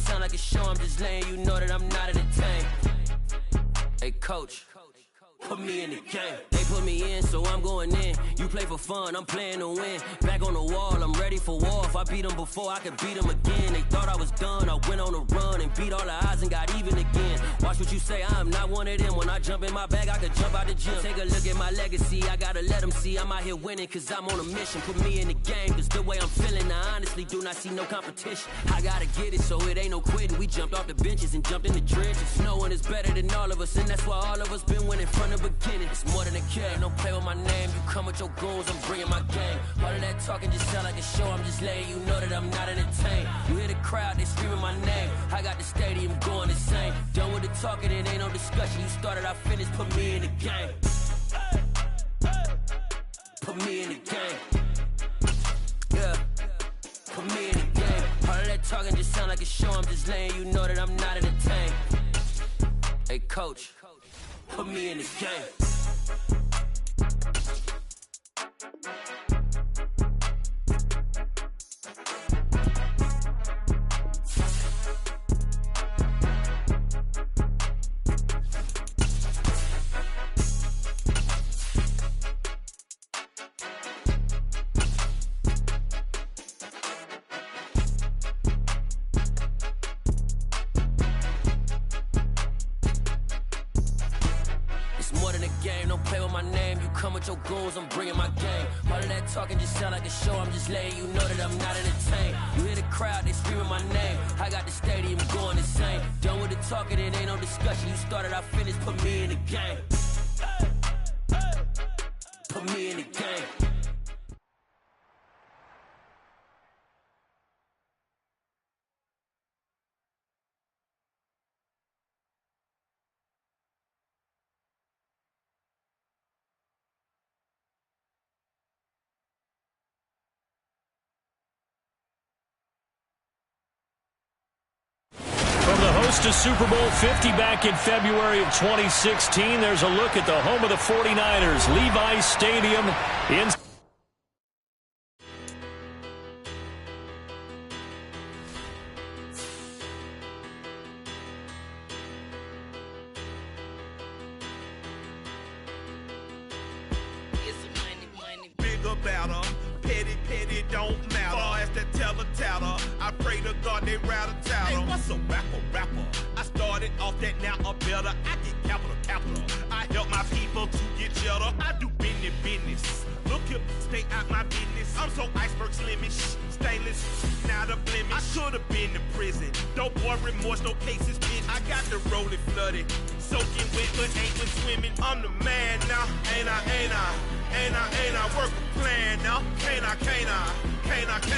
just sound like a show. I'm just letting you know that I'm not entertained. Hey, coach, put me in the game. They put me in, so I'm going in. You play for fun, I'm playing to win. Back on the wall, I'm ready for war. If I beat them before, I could beat them again. They thought I was done, I went on a run and beat all the odds and got even again. Watch what you say, I'm not one of them. When I jump in my bag, I could jump out the gym. Take a look at my legacy, I gotta let them see I'm out here winning, cause I'm on a mission. Put me in the game, cause the way I'm feeling, I honestly do not see no competition. I gotta get it, so it ain't no quitting. We jumped off the benches and jumped in the trenches. No one is better than all of us, and that's why all of us been winning from the beginning. It's more than a game, don't play with my name. You come with your goons, I'm bringing my game. All of that talking just sound like a show. I'm just letting you know that I'm not entertained. You hear the crowd, they screaming my name. I got the stadium going insane. Done with the talking, it ain't no discussion. You started, I finished, put me in the game. Put me in the game. Yeah, put me in the game. All of that talking just sound like a show. I'm just letting you know that I'm not entertained. Hey, coach, put me in the game. Your goons, I'm bringing my game. All of that talking just sound like a show. I'm just letting you know that I'm not entertained. You hear the crowd, they screaming my name. I got the stadium going insane. Done with the talking, it ain't no discussion. You started, I finished, put me in the game. Put me in the game. To Super Bowl 50 back in February of 2016. There's a look at the home of the 49ers, Levi's Stadium in big about her, petty don't matter. Far as that teller, I pray to God they rattle tattle. Hey, what's a rapper? I started off that, now I'm better. I get capital. I help my people to get cheddar. I do business. Look here, stay out my business. I'm so iceberg slimish, stainless, not a blemish. I should have been to prison. No boy remorse, no cases pinned. I got the rolling flooded, soaking wet, but ain't been swimming. I'm the man now, ain't I? Work a plan now, can't I?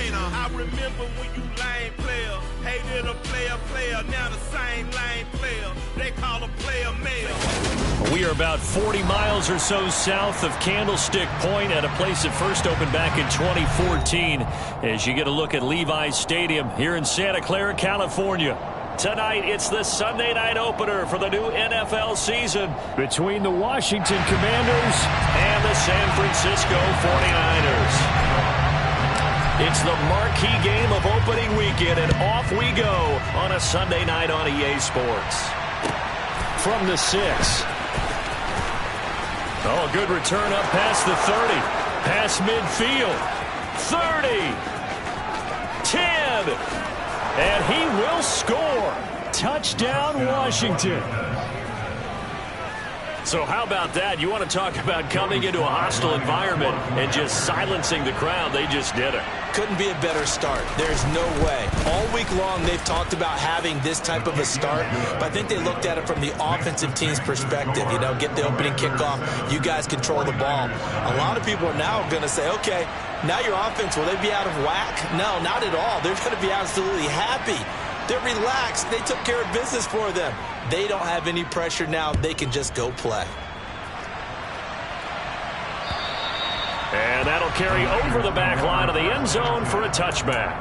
I remember when you lame player, hated a player, now the same lame player. They call a player mayor. We are about 40 miles or so south of Candlestick Point at a place that first opened back in 2014 as you get a look at Levi's Stadium here in Santa Clara, California. Tonight, it's the Sunday night opener for the new NFL season between the Washington Commanders and the San Francisco 49ers. It's the marquee game of opening weekend, and off we go on a Sunday night on EA Sports. From the 6. Oh, good return up past the 30. Past midfield. 30. 10. And he will score. Touchdown, Washington. So how about that? You want to talk about coming into a hostile environment and just silencing the crowd. They just did it. Couldn't be a better start. There's no way. All week long, they've talked about having this type of a start, but I think they looked at it from the offensive team's perspective. You know, get the opening kickoff. You guys control the ball. A lot of people are now going to say, okay, now your offense, will they be out of whack? No, not at all. They're going to be absolutely happy. They're relaxed. They took care of business for them. They don't have any pressure now. They can just go play. And that'll carry over the back line of the end zone for a touchback.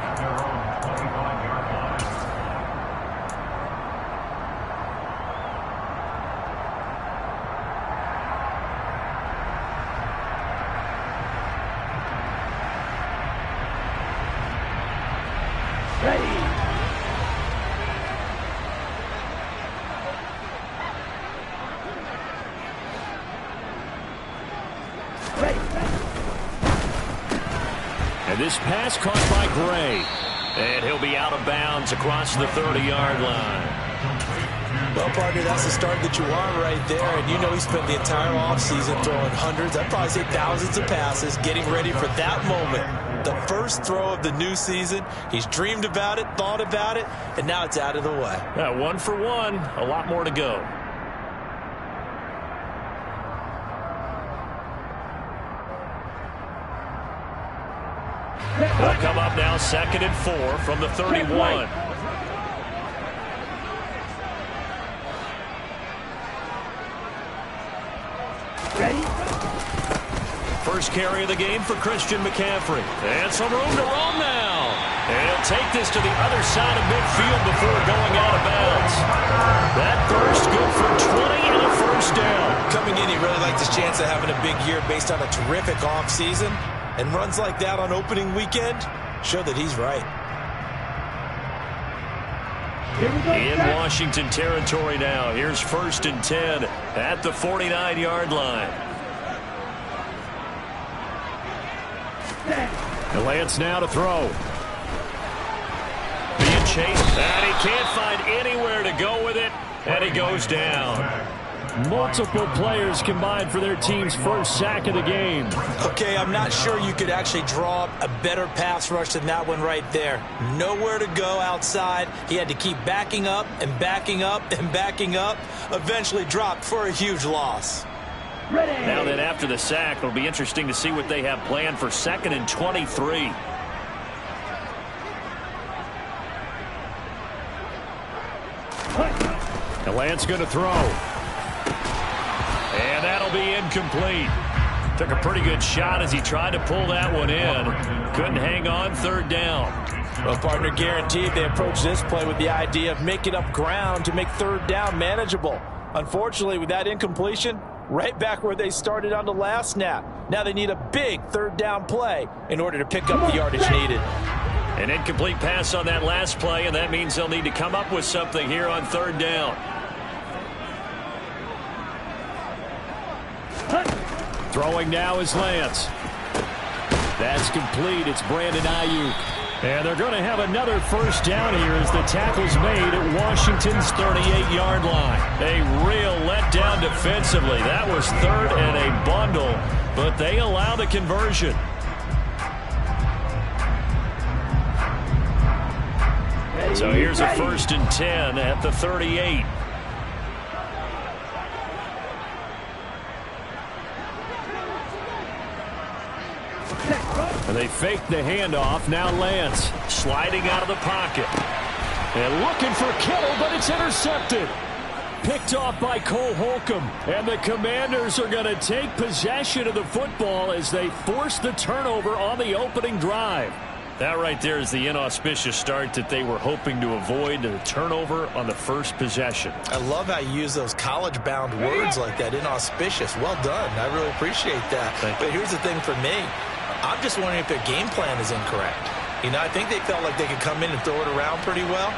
This pass caught by Gray. And he'll be out of bounds across the 30-yard line. Well, partner, that's the start that you want right there. And you know he spent the entire offseason throwing hundreds, I'd probably say thousands of passes, getting ready for that moment. The first throw of the new season. He's dreamed about it, thought about it, and now it's out of the way. 1 for 1. A lot more to go. They'll come up now 2nd and 4 from the 31. Ready? First carry of the game for Christian McCaffrey. And some room to roam now. And he'll take this to the other side of midfield before going out of bounds. That burst good for 20 and a first down. Coming in, he really liked his chance of having a big year based on a terrific offseason. And runs like that on opening weekend show that he's right. In Washington territory now. Here's 1st and 10 at the 49-yard line. Lance now to throw. Being chased, and he can't find anywhere to go with it, and he goes down. Multiple players combined for their team's first sack of the game. Okay, I'm not sure you could actually draw up a better pass rush than that one right there. Nowhere to go outside. He had to keep backing up and backing up and backing up. Eventually dropped for a huge loss. Ready. Now that after the sack, it'll be interesting to see what they have planned for 2nd and 23. And Lance going to throw. And that'll be incomplete. Took a pretty good shot as he tried to pull that one in. Couldn't hang on 3rd down. Well, partner, guaranteed they approach this play with the idea of making up ground to make 3rd down manageable. Unfortunately, with that incompletion, right back where they started on the last snap. Now they need a big 3rd down play in order to pick up the yardage needed. An incomplete pass on that last play, and that means they'll need to come up with something here on 3rd down. Throwing now is Lance. That's complete. It's Brandon Ayuk. And they're going to have another first down here as the tackle's made at Washington's 38-yard line. A real letdown defensively. That was 3rd and a bundle, but they allow the conversion. So here's a 1st and 10 at the 38. And they fake the handoff. Now Lance sliding out of the pocket. And looking for Kittle, but it's intercepted. Picked off by Cole Holcomb. And the Commanders are going to take possession of the football as they force the turnover on the opening drive. That right there is the inauspicious start that they were hoping to avoid, the turnover on the first possession. I love how you use those college-bound words like that, inauspicious. Well done. I really appreciate that. But here's the thing for me. I'm just wondering if their game plan is incorrect. You know, I think they felt like they could come in and throw it around pretty well.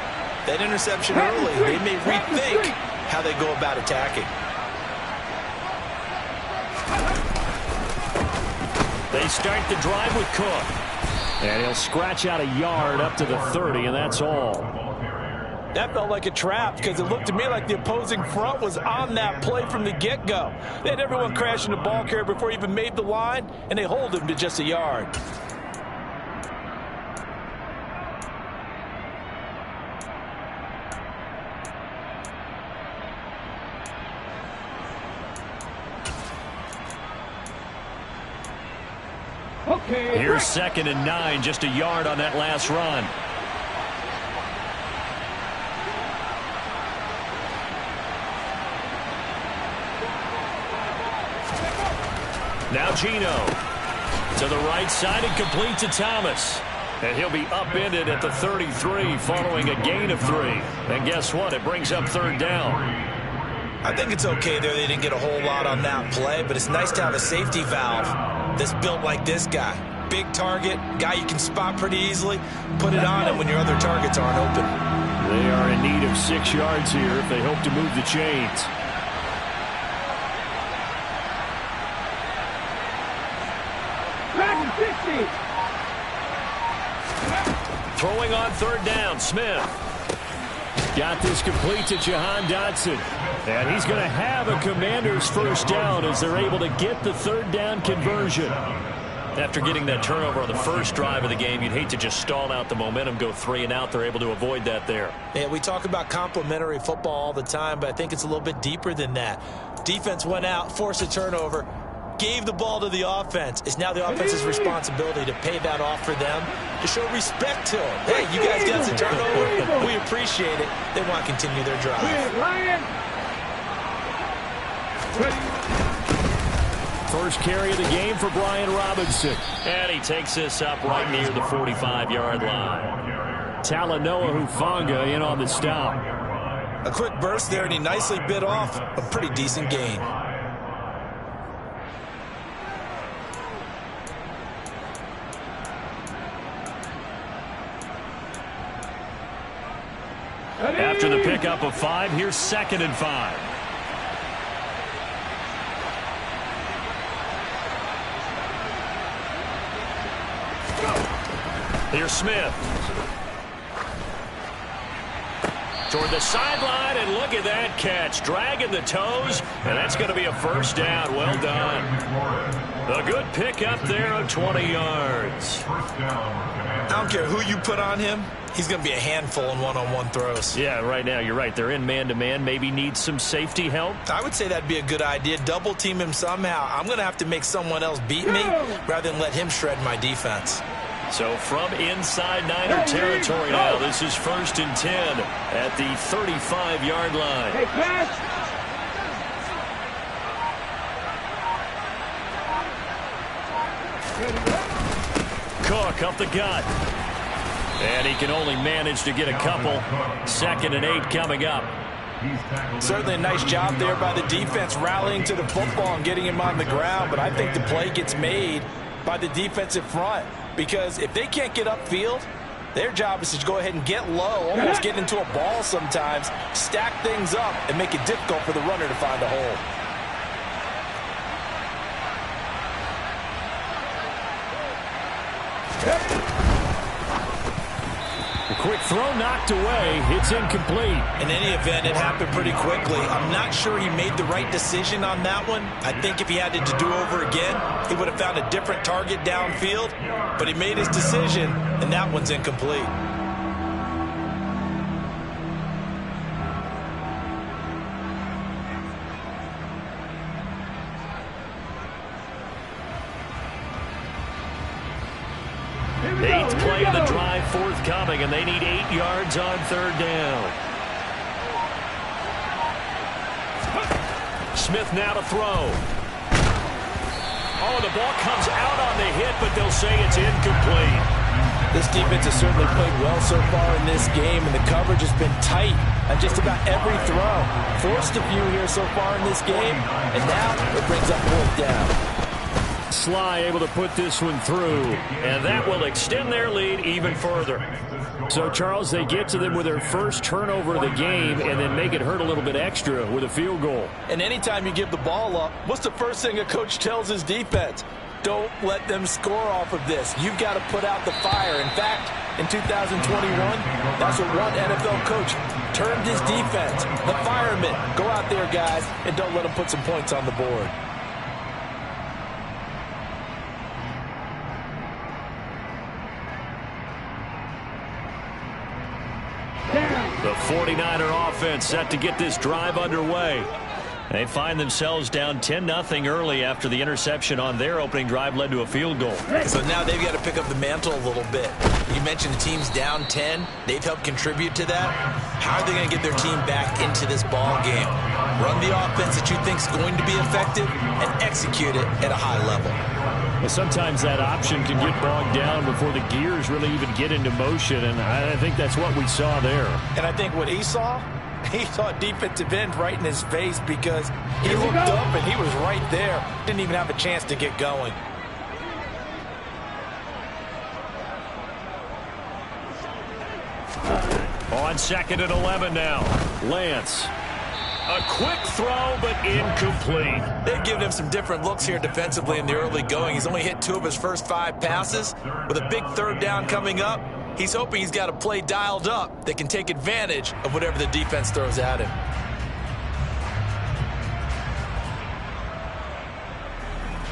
That interception early, they may rethink how they go about attacking. They start the drive with Cook. And he'll scratch out a yard up to the 30, and that's all. That felt like a trap because it looked to me like the opposing front was on that play from the get-go. They had everyone crashing the ball carrier before he even made the line, and they hold him to just a yard. Here's 2nd and 9, just a yard on that last run. Now Geno to the right side and complete to Thomas. And he'll be upended at the 33 following a gain of 3. And guess what? It brings up 3rd down. I think it's okay there. They didn't get a whole lot on that play, but it's nice to have a safety valve that's built like this guy. Big target, guy you can spot pretty easily. Put it on him when your other targets aren't open. They are in need of 6 yards here if they hope to move the chains. Throwing on third down, Smith. Got this complete to Jahan Dotson. And he's going to have a Commanders first down as they're able to get the third down conversion. After getting that turnover on the first drive of the game, you'd hate to just stall out the momentum, go 3 and out. They're able to avoid that there. Yeah, we talk about complementary football all the time, but I think it's a little bit deeper than that. Defense went out, forced a turnover, gave the ball to the offense. It's now the offense's responsibility to pay that off for them, to show respect to them. Hey, you guys got some turnover. We appreciate it. They want to continue their drive. First carry of the game for Brian Robinson. And he takes this up right near the 45-yard line. Talanoa Hufanga in on the stop. A quick burst there, and he nicely bit off a pretty decent gain. After the pickup of 5, here's 2nd and 5. Here's Smith. Toward the sideline, and look at that catch. Dragging the toes, and that's going to be a first down. Well done. A good pickup there of 20 yards. I don't care who you put on him. He's going to be a handful in one-on-one throws. Yeah, right now, you're right. They're in man-to-man. Maybe needs some safety help. I would say that'd be a good idea. Double team him somehow. I'm going to have to make someone else beat me rather than let him shred my defense. So from inside Niner territory now, this is 1st and 10 at the 35-yard line. Hey, catch! Cook up the gut. And he can only manage to get a couple. 2nd and 8 coming up. Certainly a nice job there by the defense rallying to the football and getting him on the ground, but I think the play gets made by the defensive front, because if they can't get upfield, their job is to go ahead and get low, almost get into a ball sometimes, stack things up, and make it difficult for the runner to find a hole. A quick throw knocked away. It's incomplete. In any event, it happened pretty quickly. I'm not sure he made the right decision on that one. I think if he had to do over again, he would have found a different target downfield. But he made his decision, and that one's incomplete. Eighth play of the drive forthcoming, and they need 8 yards on 3rd down. Smith now to throw. Oh, the ball comes out on the hit, but they'll say it's incomplete. This defense has certainly played well so far in this game, and the coverage has been tight on just about every throw. Forced a few here so far in this game, and now it brings up 4th down. Sly able to put this one through. And that will extend their lead even further. So, Charles, they get to them with their first turnover of the game and then make it hurt a little bit extra with a field goal. And anytime you give the ball up, what's the first thing a coach tells his defense? Don't let them score off of this. You've got to put out the fire. In fact, in 2021, that's what one NFL coach termed his defense. The firemen. Go out there, guys, and don't let them put some points on the board. The 49er offense set to get this drive underway. They find themselves down 10-0 early after the interception on their opening drive led to a field goal. So now they've got to pick up the mantle a little bit. You mentioned the team's down 10. They've helped contribute to that. How are they going to get their team back into this ball game? Run the offense that you think is going to be effective and execute it at a high level. Well, sometimes that option can get bogged down before the gears really even get into motion, and I think that's what we saw there. And I think what he saw defensive end right in his face, because he looked up and he was right there. Didn't even have a chance to get going. On 2nd and 11 now. Lance. A quick throw, but incomplete. They've given him some different looks here defensively in the early going. He's only hit 2 of his first 5 passes. With a big 3rd down coming up, He's hoping he's got a play dialed up that can take advantage of whatever the defense throws at him.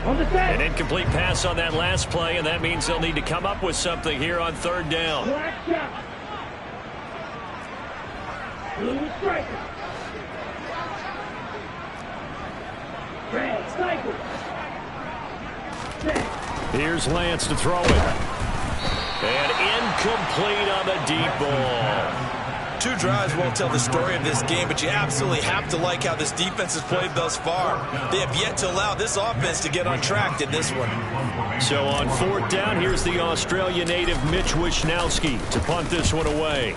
An incomplete pass on that last play, and that means they'll need to come up with something here on third down. Here's Lance to throw it. And incomplete on the deep ball. 2 drives won't tell the story of this game, but you absolutely have to like how this defense has played thus far. They have yet to allow this offense to get on track in this one. So on fourth down, here's the Australia native Mitch Wishnowsky to punt this one away.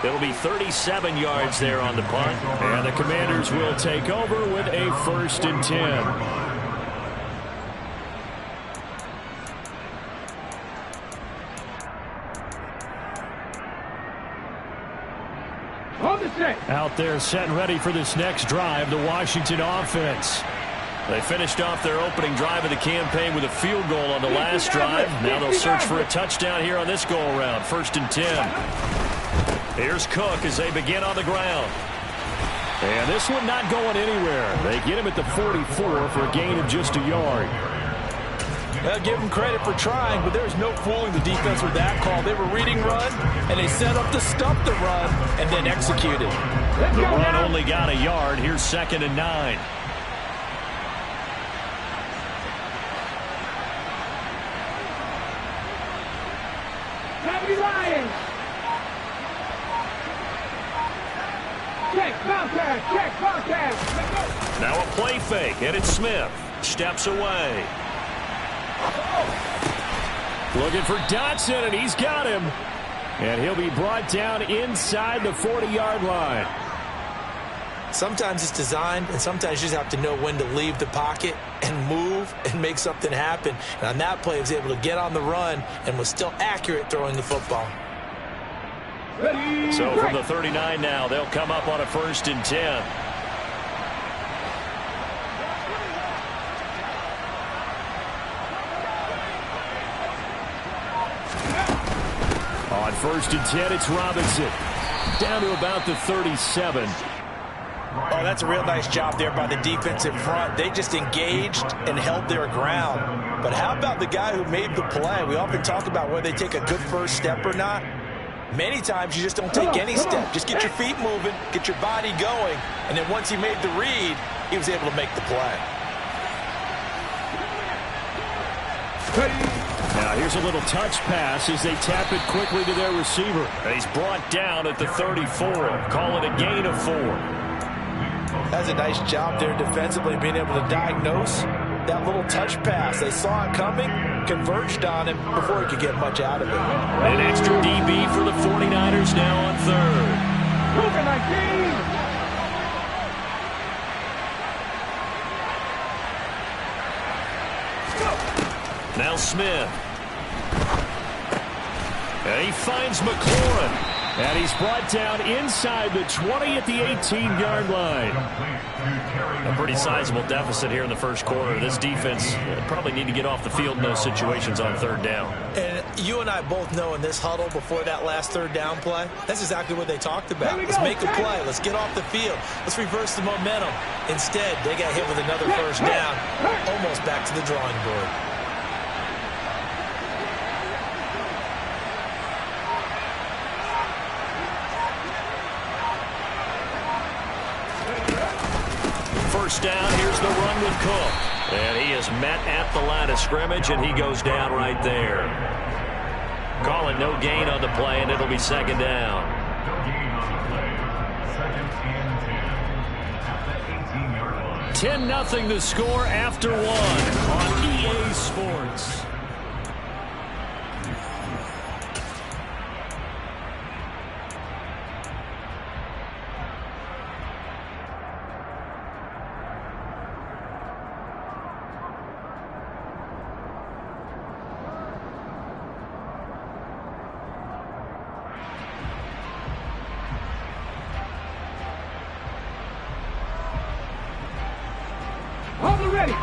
It'll be 37 yards there on the punt. And the Commanders will take over with a 1st and 10. Out there set and ready for this next drive, the Washington offense. They finished off their opening drive of the campaign with a field goal on the last drive. Now they'll search for a touchdown here on this go-around. 1st and 10. Here's Cook as they begin on the ground. And this one not going anywhere. They get him at the 44 for a gain of just a yard. I'll give them credit for trying, but there's no fooling the defense with that call. They were reading run, and they set up to stop the run and then executed. The run only got a yard. Here's 2nd and 9. Now a play fake, and it's Smith. Steps away. Looking for Dotson, and he's got him. And he'll be brought down inside the 40-yard line. Sometimes it's designed, and sometimes you just have to know when to leave the pocket and move and make something happen. And on that play, he was able to get on the run and was still accurate throwing the football. So from the 39 now, they'll come up on a 1st and 10. On 1st and 10, it's Robinson. Down to about the 37. Oh, that's a real nice job there by the defensive front. They just engaged and held their ground. But how about the guy who made the play? We often talk about whether they take a good first step or not. Many times you just don't take any step. Just get your feet moving, get your body going, and then once he made the read, he was able to make the play. Now here's a little touch pass as they tap it quickly to their receiver. And he's brought down at the 34. Call it a gain of 4. That's a nice job there defensively, being able to diagnose that little touch pass. They saw it coming, converged on him before he could get much out of it. An extra DB for the 49ers now on 3rd. Now Smith. And he finds McLaurin. And he's brought down inside the 20 at the 18-yard line. A pretty sizable deficit here in the first quarter. This defense probably need to get off the field in those situations on 3rd down. And you and I both know in this huddle before that last 3rd down play, that's exactly what they talked about. Let's make a play. Let's get off the field. Let's reverse the momentum. Instead, they got hit with another 1st down, almost back to the drawing board. First down, here's the run with Cook. And he is met at the line of scrimmage, and he goes down right there. Calling no gain on the play, and it'll be 2nd down. 10-0 the score after 1 on EA Sports.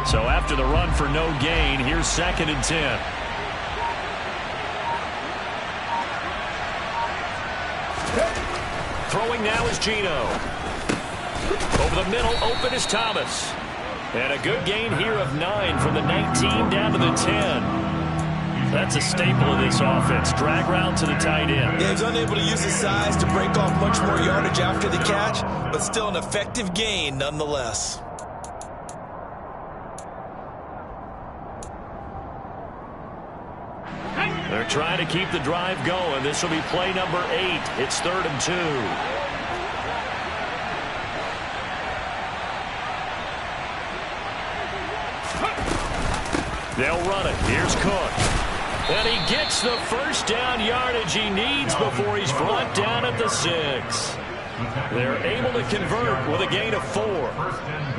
So after the run for no gain, here's 2nd and 10. Throwing now is Geno. Over the middle, open is Thomas. And a good gain here of 9 from the 19 down to the 10. That's a staple of this offense. Drag route to the tight end. Yeah, he's unable to use his size to break off much more yardage after the catch, but still an effective gain nonetheless. They're trying to keep the drive going. This will be play number 8. It's 3rd and 2. They'll run it. Here's Cook. And he gets the first down yardage he needs before he's brought down at the 6. They're able to convert with a gain of 4.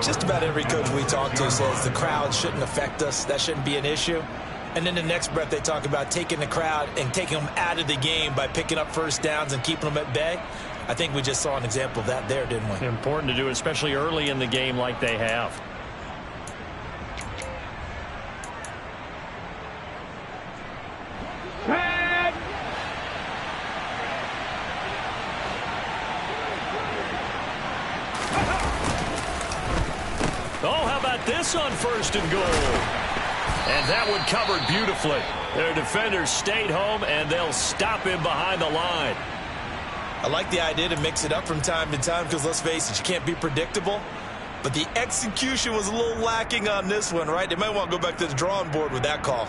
Just about every coach we talk to says the crowd shouldn't affect us. That shouldn't be an issue. And then the next breath they talk about taking the crowd and taking them out of the game by picking up first downs and keeping them at bay. I think we just saw an example of that there, didn't we? Important to do, especially early in the game like they have. Oh, how about this on 1st and goal? And that one covered beautifully. Their defenders stayed home, and they'll stop him behind the line. I like the idea to mix it up from time to time because, let's face it, you can't be predictable. But the execution was a little lacking on this one, right? They might want to go back to the drawing board with that call.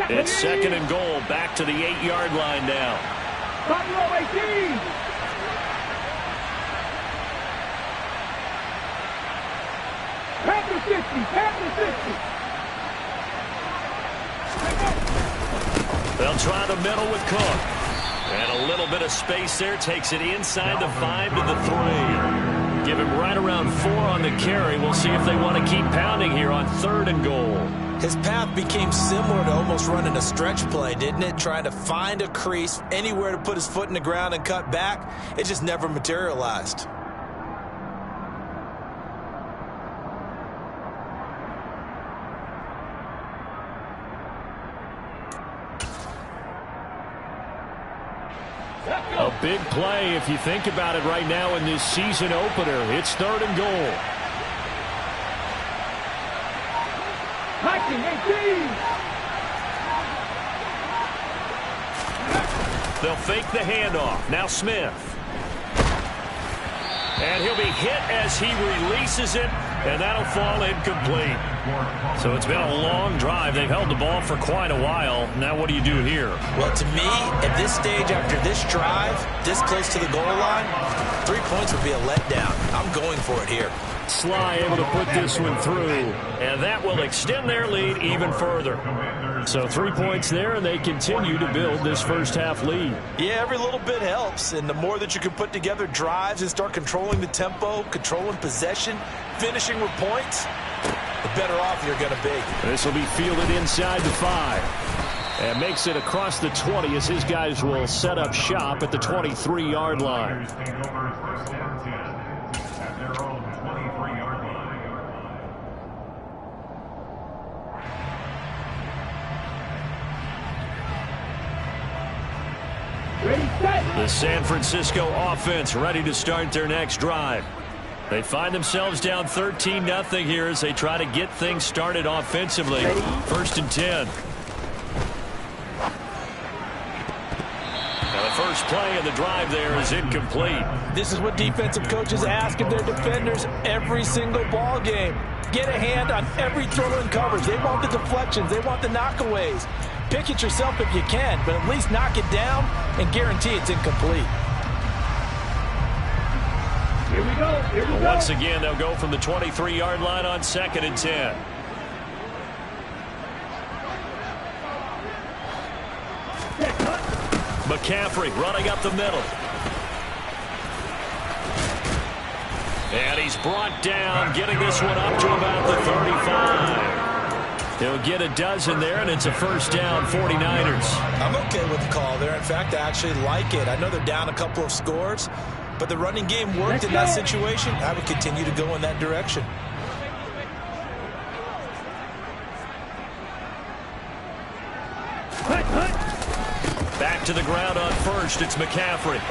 It's 2nd and goal, back to the 8-yard line now. Buffalo 18. Panther 50. Panther 50. They'll try the middle with Cook. And a little bit of space there. Takes it inside the 5 to the 3. Give him right around 4 on the carry. We'll see if they want to keep pounding here on 3rd and goal. His path became similar to almost running a stretch play, didn't it? Trying to find a crease, anywhere to put his foot in the ground and cut back. It just never materialized. A big play if you think about it right now in this season opener. It's 3rd and goal. They'll fake the handoff. Now Smith. And he'll be hit as he releases it, and that'll fall incomplete. So it's been a long drive. They've held the ball for quite a while. Now what do you do here? Well, to me, at this stage after this drive, this close to the goal line, 3 points would be a letdown. I'm going for it here. Sly able to put this one through, and that will extend their lead even further. So 3 points there, and they continue to build this first half lead. Yeah, every little bit helps, and the more that you can put together drives and start controlling the tempo, controlling possession, finishing with points, the better off you're going to be. This will be fielded inside the 5. And makes it across the 20 as his guys will set up shop at the 23-yard line. The San Francisco offense ready to start their next drive. They find themselves down 13-0 here as they try to get things started offensively. 1st and 10. Now the first play of the drive there is incomplete. This is what defensive coaches ask of their defenders every single ball game. Get a hand on every throw in coverage. They want the deflections. They want the knockaways. Pick it yourself if you can, but at least knock it down and guarantee it's incomplete. Here we go. Here we go. Once again, they'll go from the 23-yard line on 2nd and 10. McCaffrey running up the middle. And he's brought down, getting this one up to about the 35. He'll get a dozen there, and it's a first down, 49ers. I'm okay with the call there. In fact, I actually like it. I know they're down a couple of scores, but the running game worked in that situation. I would continue to go in that direction. Back to the ground on first. It's McCaffrey.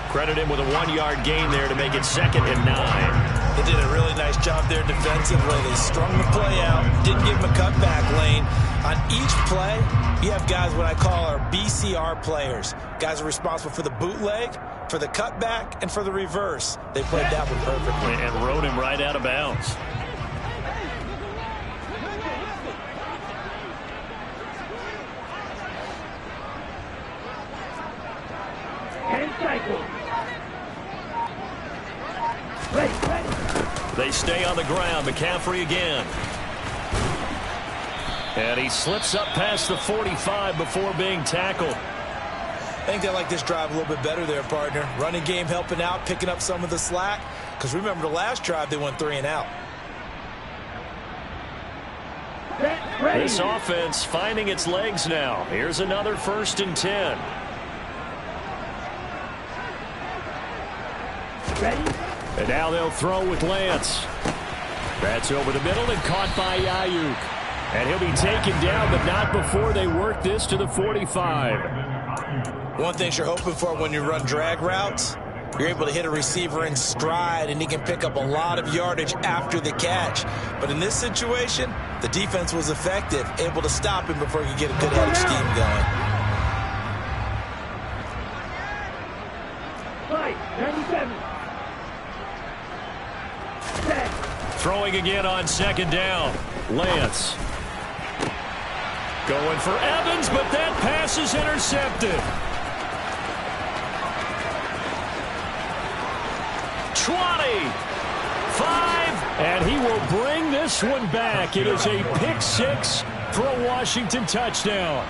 Credit him with a 1-yard gain there to make it 2nd and 9. They did a really nice job there defensively. They strung the play out, didn't give him a cutback lane. On each play, you have guys what I call our BCR players. Guys are responsible for the bootleg, for the cutback, and for the reverse. They played that one perfectly. And rode him right out of bounds. They stay on the ground. McCaffrey again. And he slips up past the 45 before being tackled. I think they like this drive a little bit better there, partner. Running game helping out, picking up some of the slack. Because remember the last drive, they went 3 and out. This offense finding its legs now. Here's another 1st and 10. And now they'll throw with Lance. That's over the middle and caught by Ayuk. And he'll be taken down, but not before they work this to the 45. One thing you're hoping for when you run drag routes, you're able to hit a receiver in stride, and he can pick up a lot of yardage after the catch. But in this situation, the defense was effective, able to stop him before he could get a good headed scheme going. Throwing again on 2nd down. Lance. Going for Evans, but that pass is intercepted. 20. 5. And he will bring this one back. It is a pick 6 for a Washington touchdown.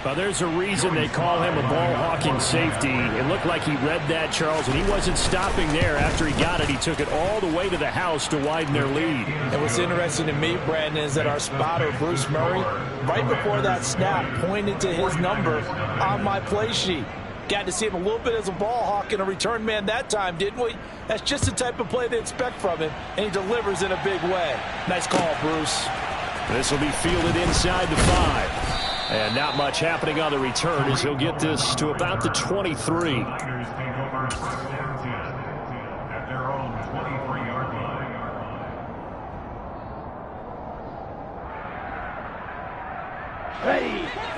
Well, there's a reason they call him a ball-hawking safety. It looked like he read that, Charles, and he wasn't stopping there. After he got it, he took it all the way to the house to widen their lead. And what's interesting to me, Brandon, is that our spotter, Bruce Murray, right before that snap, pointed to his number on my play sheet. Got to see him a little bit as a ball hawk and a return man that time, didn't we? That's just the type of play they expect from him, and he delivers in a big way. Nice call, Bruce. This will be fielded inside the 5. And not much happening on the return as he'll get this to about the 23.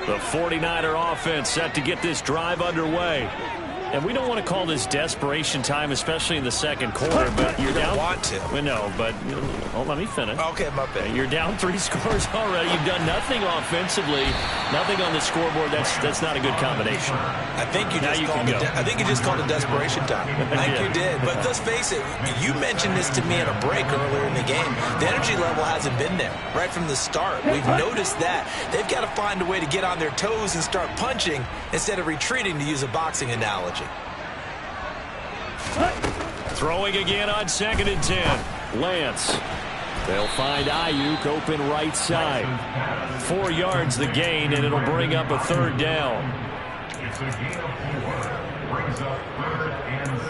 The 49er offense set to get this drive underway. And we don't want to call this desperation time, especially in the 2nd quarter, but you're down. Want to. Well, no, but let me finish. Okay, my bad. You're down 3 scores already. You've done nothing offensively, nothing on the scoreboard. That's not a good combination. I think you just called it desperation time. I think you did. But let's face it, you mentioned this to me in a break earlier in the game. The energy level hasn't been there right from the start. We've noticed that. They've got to find a way to get on their toes and start punching instead of retreating, to use a boxing analogy. Throwing again on 2nd and 10. Lance. They'll find Ayuk open right side. 4 yards the gain, and it'll bring up a 3rd down. It's a gain of 4. Brings up 3rd and 6.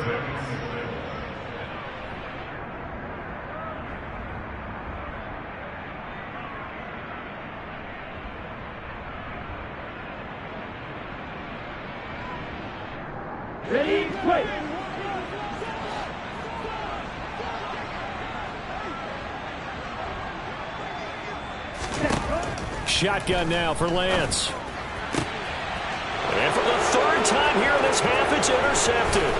Ready, play. Shotgun now for Lance. And for the 3rd time here in this half, it's intercepted.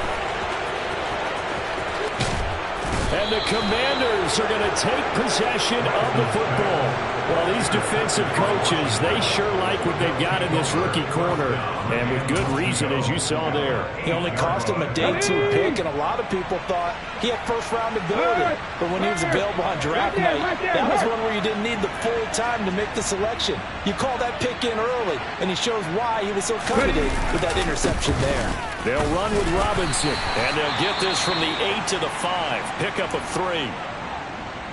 And the Commanders are going to take possession of the football. Well, these defensive coaches, they sure like what they've got in this rookie corner. And with good reason, as you saw there. He only cost him a day 2 pick, and a lot of people thought he had first-round ability. But when he was available on draft night, that was one where you didn't need the full time to make the selection. You call that pick in early, and he shows why he was so coveted with that interception there. They'll run with Robinson, and they'll get this from the 8 to the 5. Pickup of 3.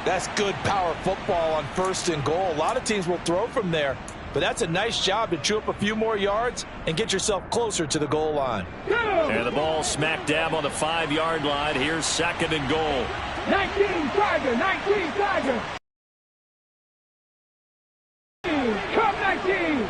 That's good power football on 1st and goal. A lot of teams will throw from there, but that's a nice job to chew up a few more yards and get yourself closer to the goal line. And the ball smack dab on the 5-yard line. Here's 2nd and goal. 19 Tiger, 19 Tiger. Come 19.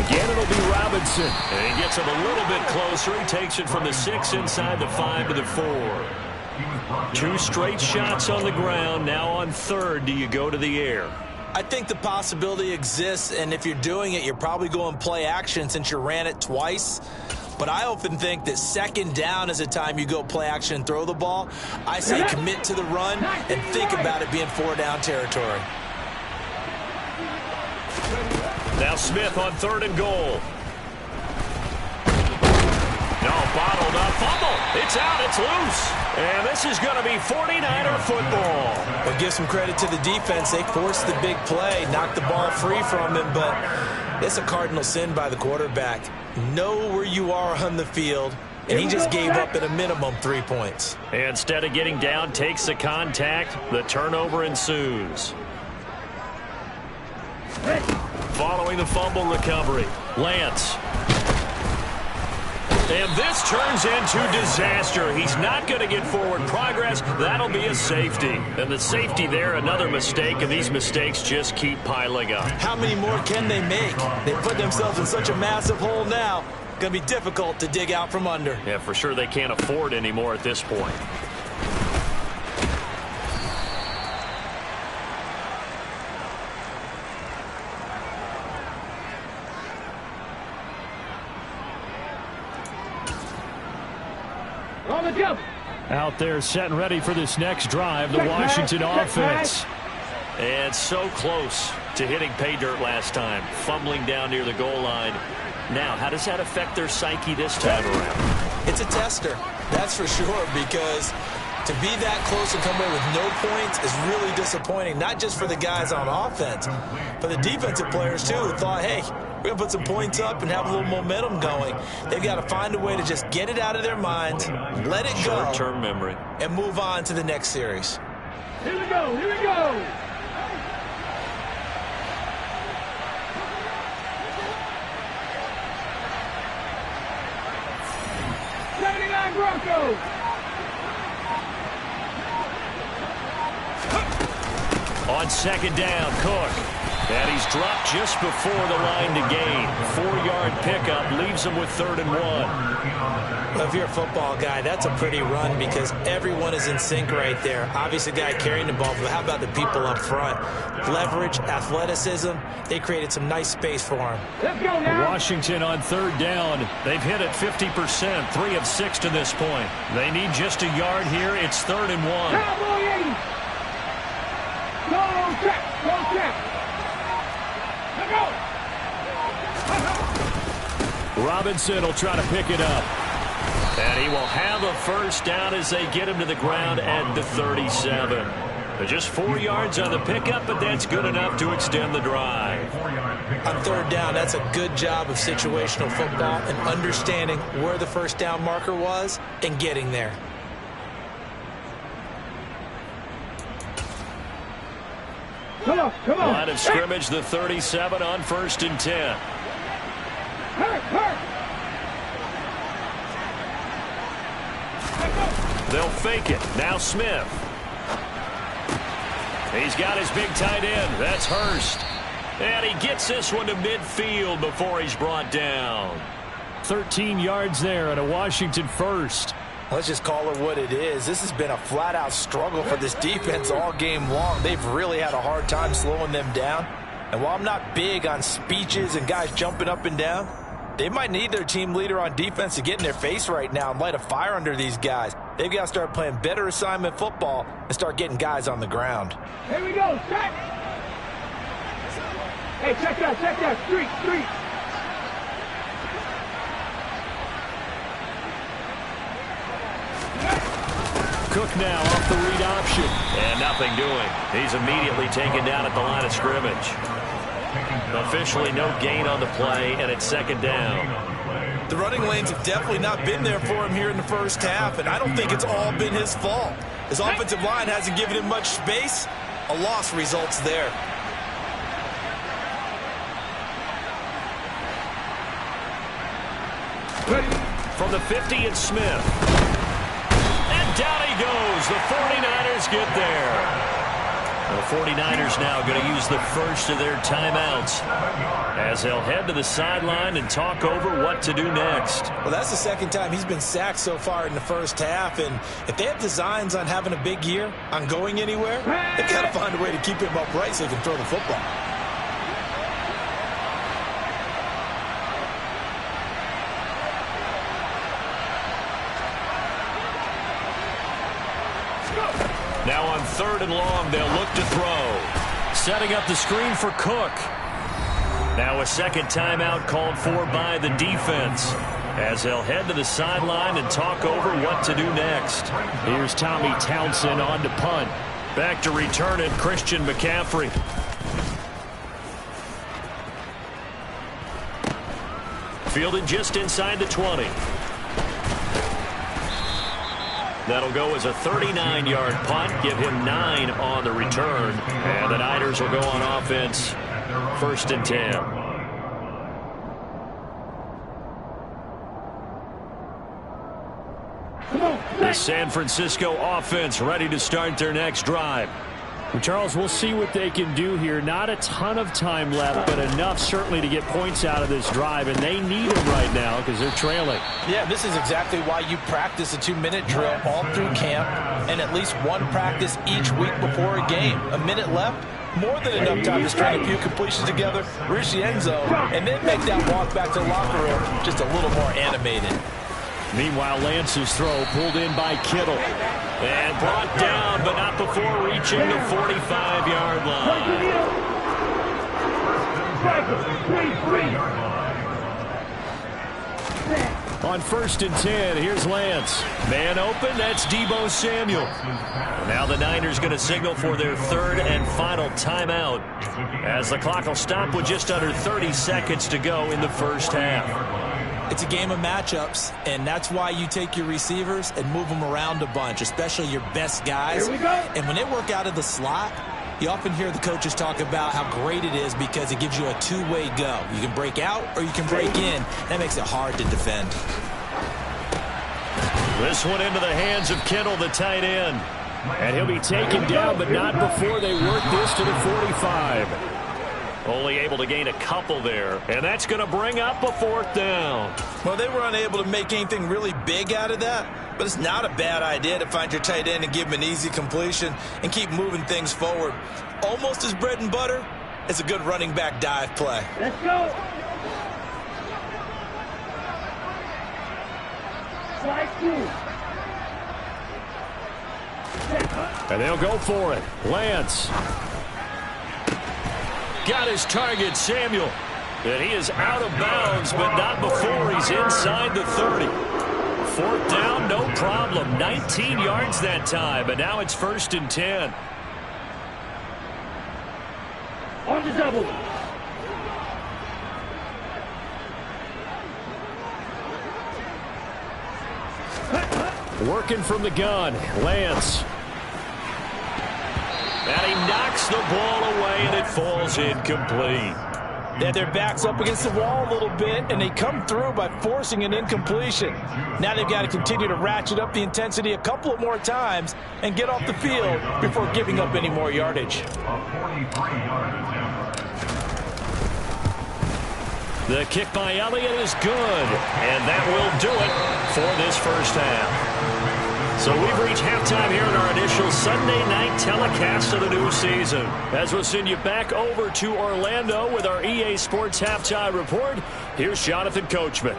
Again, it'll be Robinson. And he gets him a little bit closer. He takes it from the 6 inside the 5 to the 4. 2 straight shots on the ground. Now on 3rd, do you go to the air? I think the possibility exists, and if you're doing it, you're probably going play action since you ran it twice. But I often think that 2nd down is a time you go play action and throw the ball. I say commit to the run and think about it being 4-down territory. Now Smith on 3rd and goal. No, bottled up, fumble. It's out, it's loose. And this is going to be 49er football. But give some credit to the defense. They forced the big play, knocked the ball free from him, but it's a cardinal sin by the quarterback. Know where you are on the field, and he just gave up at a minimum 3 points. Instead of getting down, takes the contact. The turnover ensues. Following the fumble recovery, Lance. And this turns into disaster. He's not going to get forward progress. That'll be a safety. And the safety there, another mistake, and these mistakes just keep piling up. How many more can they make? They put themselves in such a massive hole now. Going to be difficult to dig out from under. Yeah, for sure they can't afford any more at this point. On the jump. Out there set and ready for this next drive, the Washington offense. And so close to hitting pay dirt last time, fumbling down near the goal line. Now, how does that affect their psyche this time around? It's a tester, that's for sure, because to be that close and come away with no points is really disappointing, not just for the guys on offense, but the defensive players, too, who thought, hey, we're going to put some points up and have a little momentum going. They've got to find a way to just get it out of their minds, let it go, short-term memory, and move on to the next series. Here we go, here we go. Broncos. On 2nd down, Cook. And he's dropped just before the line to gain. 4-yard pickup leaves him with 3rd and 1. Well, if you're a football guy, that's a pretty run because everyone is in sync right there. Obviously, the guy carrying the ball, but how about the people up front? Leverage, athleticism, they created some nice space for him. Let's go now. Washington on 3rd down. They've hit it 50%, 3 of 6 to this point. They need just a yard here. It's 3rd and 1. Cowboy 80. Go check, go check. Robinson will try to pick it up. And he will have a 1st down as they get him to the ground at the 37. Just 4 yards on the pickup, but that's good enough to extend the drive. On 3rd down, that's a good job of situational football and understanding where the 1st down marker was and getting there. Come on, come on. Line of scrimmage, the 37 on 1st and 10. Hurt. They'll fake it. Now Smith. He's got his big tight end. That's Hurst. And he gets this one to midfield before he's brought down. 13 yards there and a Washington 1st. Let's just call it what it is. This has been a flat-out struggle for this defense all game long. They've really had a hard time slowing them down. And while I'm not big on speeches and guys jumping up and down, they might need their team leader on defense to get in their face right now and light a fire under these guys. They've got to start playing better assignment football and start getting guys on the ground. Here we go, check. Hey, check that, street. Cook now off the read option. And nothing doing. He's immediately taken down at the line of scrimmage. Officially no gain on the play, and it's 2nd down. The running lanes have definitely not been there for him here in the first half, and I don't think it's all been his fault. His offensive line hasn't given him much space. A loss results there. From the 50, it's Smith. And down he goes. The 49ers get there. The 49ers now going to use the first of their timeouts as they'll head to the sideline and talk over what to do next. Well, that's the second time he's been sacked so far in the first half, and if they have designs on having a big year, on going anywhere, they've got to find a way to keep him upright so he can throw the football. Now on 3rd and long, they'll look to throw. Setting up the screen for Cook. Now a second timeout called for by the defense as they'll head to the sideline and talk over what to do next. Here's Tommy Townsend on to punt. Back to return it, Christian McCaffrey. Fielded just inside the 20. That'll go as a 39-yard punt, give him 9 on the return. And the Niners will go on offense, 1st and 10. The San Francisco offense ready to start their next drive. Well, Charles, we'll see what they can do here. Not a ton of time left, but enough certainly to get points out of this drive, and they need them right now because they're trailing. Yeah, this is exactly why you practice a 2-minute drill all through camp and at least one practice each week before a game. A minute left, more than enough time to string a few completions together, reach the end zone, and then make that walk back to the locker room just a little more animated. Meanwhile, Lance's throw pulled in by Kittle. And brought down, but not before reaching the 45-yard line. On 1st and 10, here's Lance. Man open, that's Deebo Samuel. Now the Niners going to signal for their 3rd and final timeout as the clock will stop with just under 30 seconds to go in the first half. It's a game of matchups, and that's why you take your receivers and move them around a bunch, especially your best guys. Here we go. And when they work out of the slot, you often hear the coaches talk about how great it is because it gives you a two-way go. You can break out or you can break in. That makes it hard to defend. This one into the hands of Kittle, the tight end. And he'll be taken down, but not before they work this to the 45. Only able to gain a couple there, and that's going to bring up a 4th down. Well, they were unable to make anything really big out of that, but it's not a bad idea to find your tight end and give him an easy completion and keep moving things forward. Almost as bread and butter as a good running back dive play. Let's go. Slide through. And they'll go for it. Lance. Got his target, Samuel. And he is out of bounds, but not before he's inside the 30. 4th down, no problem. 19 yards that time, but now it's 1st and 10. On the double. Working from the gun. Lance. And he knocks the ball away, and it falls incomplete. That their backs up against the wall a little bit, and they come through by forcing an incompletion. Now they've got to continue to ratchet up the intensity a couple of more times and get off the field before giving up any more yardage. The kick by Elliott is good, and that will do it for this first half. So we've reached halftime here in our initial Sunday night telecast of the new season. As we'll send you back over to Orlando with our EA Sports Halftime Report, here's Jonathan Coachman.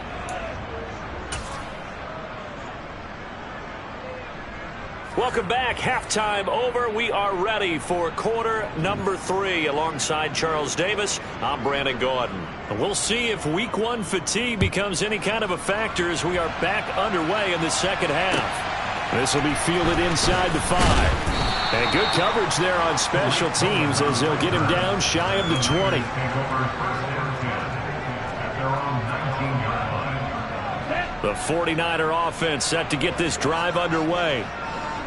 Welcome back. Halftime over. We are ready for quarter number 3 alongside Charles Davis. I'm Brandon Gordon. We'll see if week 1 fatigue becomes any kind of a factor as we are back underway in the second half. This will be fielded inside the 5. And good coverage there on special teams as they'll get him down shy of the 20. The 49er offense set to get this drive underway.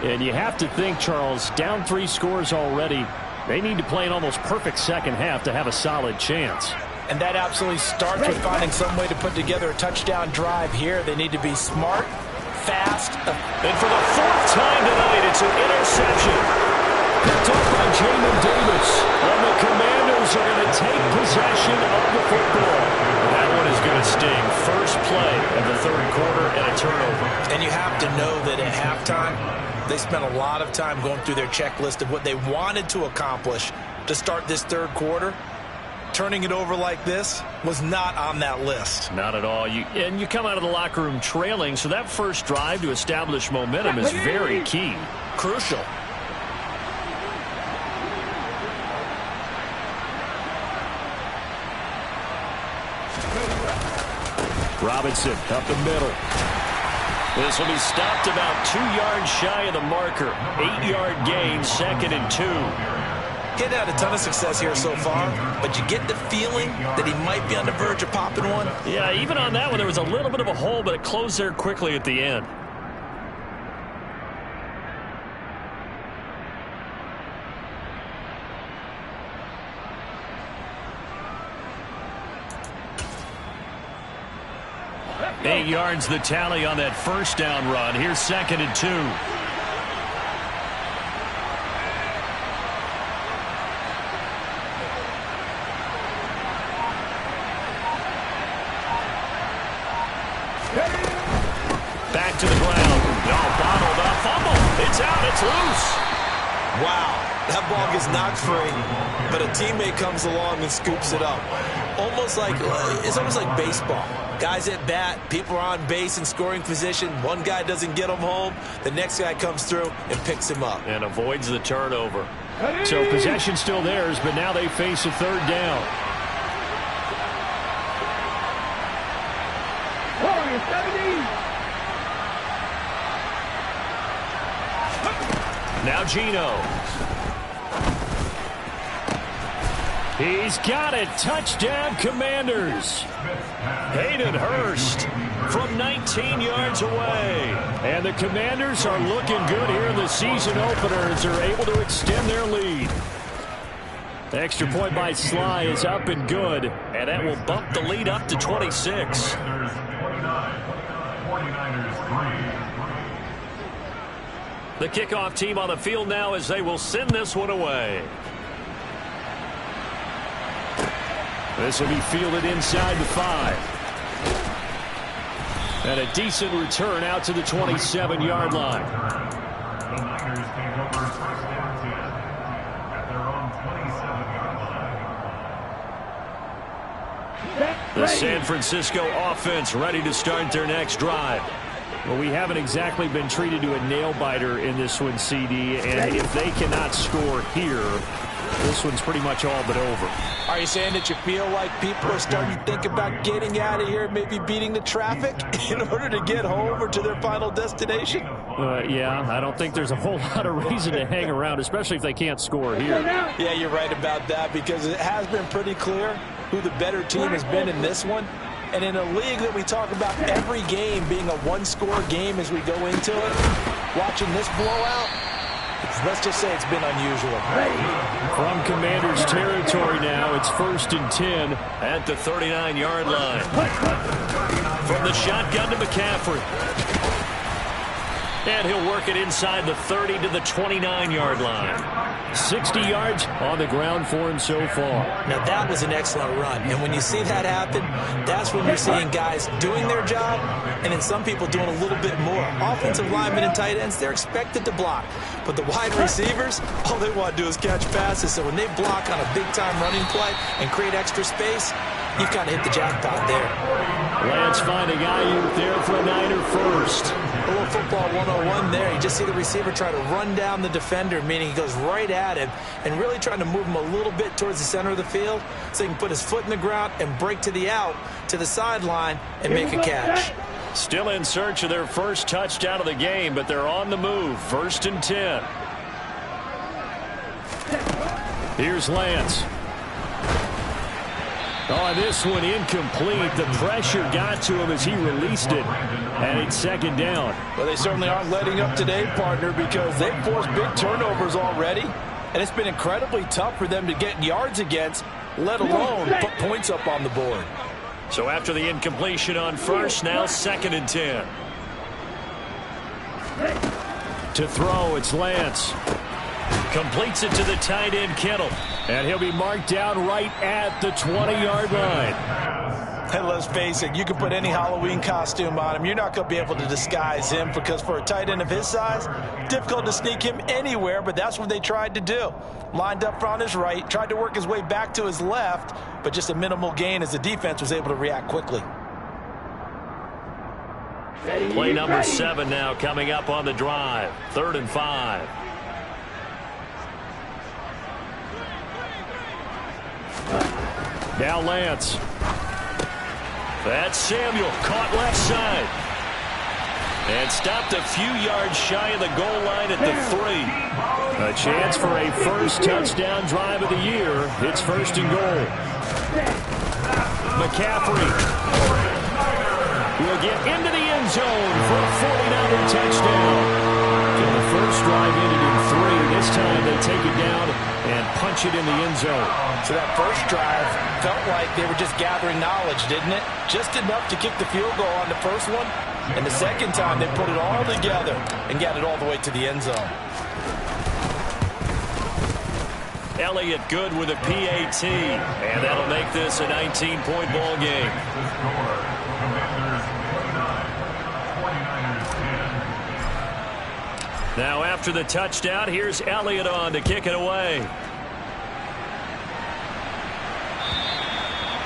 And you have to think, Charles, down 3 scores already. They need to play an almost perfect second half to have a solid chance. And that absolutely starts with finding some way to put together a touchdown drive here. They need to be smart, fast. And for the 4th time tonight, it's an interception. Picked up by Jamin Davis. And the Commanders are going to take possession of the football. That one is going to sting. First play of the 3rd quarter and a turnover. And you have to know that at halftime, they spent a lot of time going through their checklist of what they wanted to accomplish to start this 3rd quarter. Turning it over like this was not on that list. Not at all. And you come out of the locker room trailing, so that first drive to establish momentum is very key. Crucial. Robinson up the middle. This will be stopped about 2 yards shy of the marker. 8-yard gain, 2nd and 2. He's had a ton of success here so far, but you get the feeling that he might be on the verge of popping one. Yeah, even on that one, there was a little bit of a hole, but it closed there quickly at the end. Eight yards the tally on that first down run. Here's 2nd and 2. Back to the ground. No, bottled up. Fumble. It's out. It's loose. Wow. That ball gets knocked free, but a teammate comes along and scoops it up. It's almost like baseball. Guys at bat, people are on base in scoring position. One guy doesn't get him home. The next guy comes through and picks him up. And avoids the turnover. So possession still theirs, but now they face a 3rd down. Now Geno. He's got it. Touchdown, Commanders. Hayden Hurst from 19 yards away. And the Commanders are looking good here in the season opener as they're able to extend their lead. The extra point by Sly is up and good. And that will bump the lead up to 26. The kickoff team on the field now as they will send this one away. This will be fielded inside the 5. And a decent return out to the 27-yard line. The Niners take over 1st down 10 at their own 27-yard line. The San Francisco offense ready to start their next drive. Well, we haven't exactly been treated to a nail-biter in this one, CD, and if they cannot score here, this one's pretty much all but over. Are you saying that you feel like people are starting to think about getting out of here, maybe beating the traffic in order to get home or to their final destination? Yeah, I don't think there's a whole lot of reason to hang around, especially if they can't score here. Yeah, you're right about that because it has been pretty clear who the better team has been in this one. And in a league that we talk about every game being a one-score game as we go into it, watching this blowout, let's just say it's been unusual. From Commanders territory now, it's 1st and 10 at the 39-yard line. From the shotgun to McCaffrey. And he'll work it inside the 30 to the 29-yard line. 60 yards on the ground for him so far. Now, that was an excellent run. And when you see that happen, that's when you're seeing guys doing their job and then some people doing a little bit more. Offensive linemen and tight ends, they're expected to block. But the wide receivers, all they want to do is catch passes. So when they block on a big-time running play and create extra space, you've kind of hit the jackpot there. Lance finding Ayuk there for a Niner first. A little football 101 there. You just see the receiver try to run down the defender, meaning he goes right at him and really trying to move him a little bit towards the center of the field so he can put his foot in the ground and break to the out, to the sideline, and make a catch. Still in search of their first touchdown of the game, but they're on the move. 1st and 10. Here's Lance. Oh, this one incomplete. The pressure got to him as he released it. And it's second down. Well, they certainly aren't letting up today, partner, because they've forced big turnovers already. And it's been incredibly tough for them to get yards against, let alone put points up on the board. So after the incompletion on first, now 2nd and 10. To throw, it's Lance. Completes it to the tight end, Kittle. And he'll be marked down right at the 20-yard line. And let's face it, you can put any Halloween costume on him. You're not going to be able to disguise him because for a tight end of his size, difficult to sneak him anywhere, but that's what they tried to do. Lined up on his right, tried to work his way back to his left, but just a minimal gain as the defense was able to react quickly. Play number 7 now coming up on the drive. 3rd and 5. Now Lance. That's Samuel, caught left side. And stopped a few yards shy of the goal line at the 3. A chance for a first touchdown drive of the year. It's 1st and goal. McCaffrey will get into the end zone for a 49er touchdown. So the first drive ended in 3. This time they take it down and punch it in the end zone. So that first drive felt like they were just gathering knowledge, didn't it? Just enough to kick the field goal on the first one. And the second time they put it all together and got it all the way to the end zone. Elliott good with a PAT. And that'll make this a 19-point ball game. Now after the touchdown, here's Elliott on to kick it away.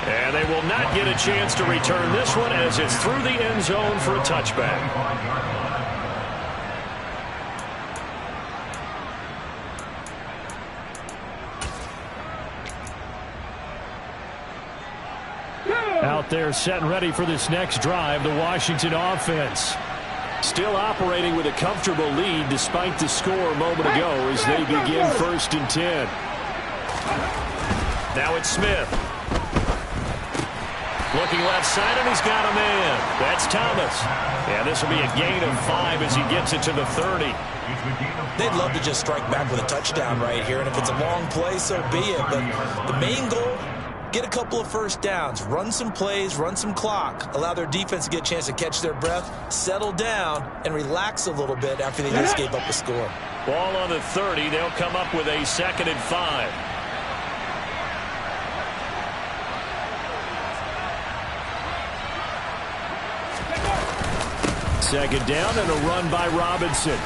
And they will not get a chance to return this one as it's through the end zone for a touchback. Out there set and ready for this next drive, the Washington offense. Still operating with a comfortable lead despite the score a moment ago as they begin 1st and 10. Now it's Smith. Looking left side, and he's got a man. That's Thomas. And this will be a gain of 5 as he gets it to the 30. They'd love to just strike back with a touchdown right here, and if it's a long play, so be it. But the main goal, get a couple of first downs, run some plays, run some clock, allow their defense to get a chance to catch their breath, settle down, and relax a little bit after they just gave up a score. Ball on the 30. They'll come up with a 2nd and 5. Second down and a run by Robinson.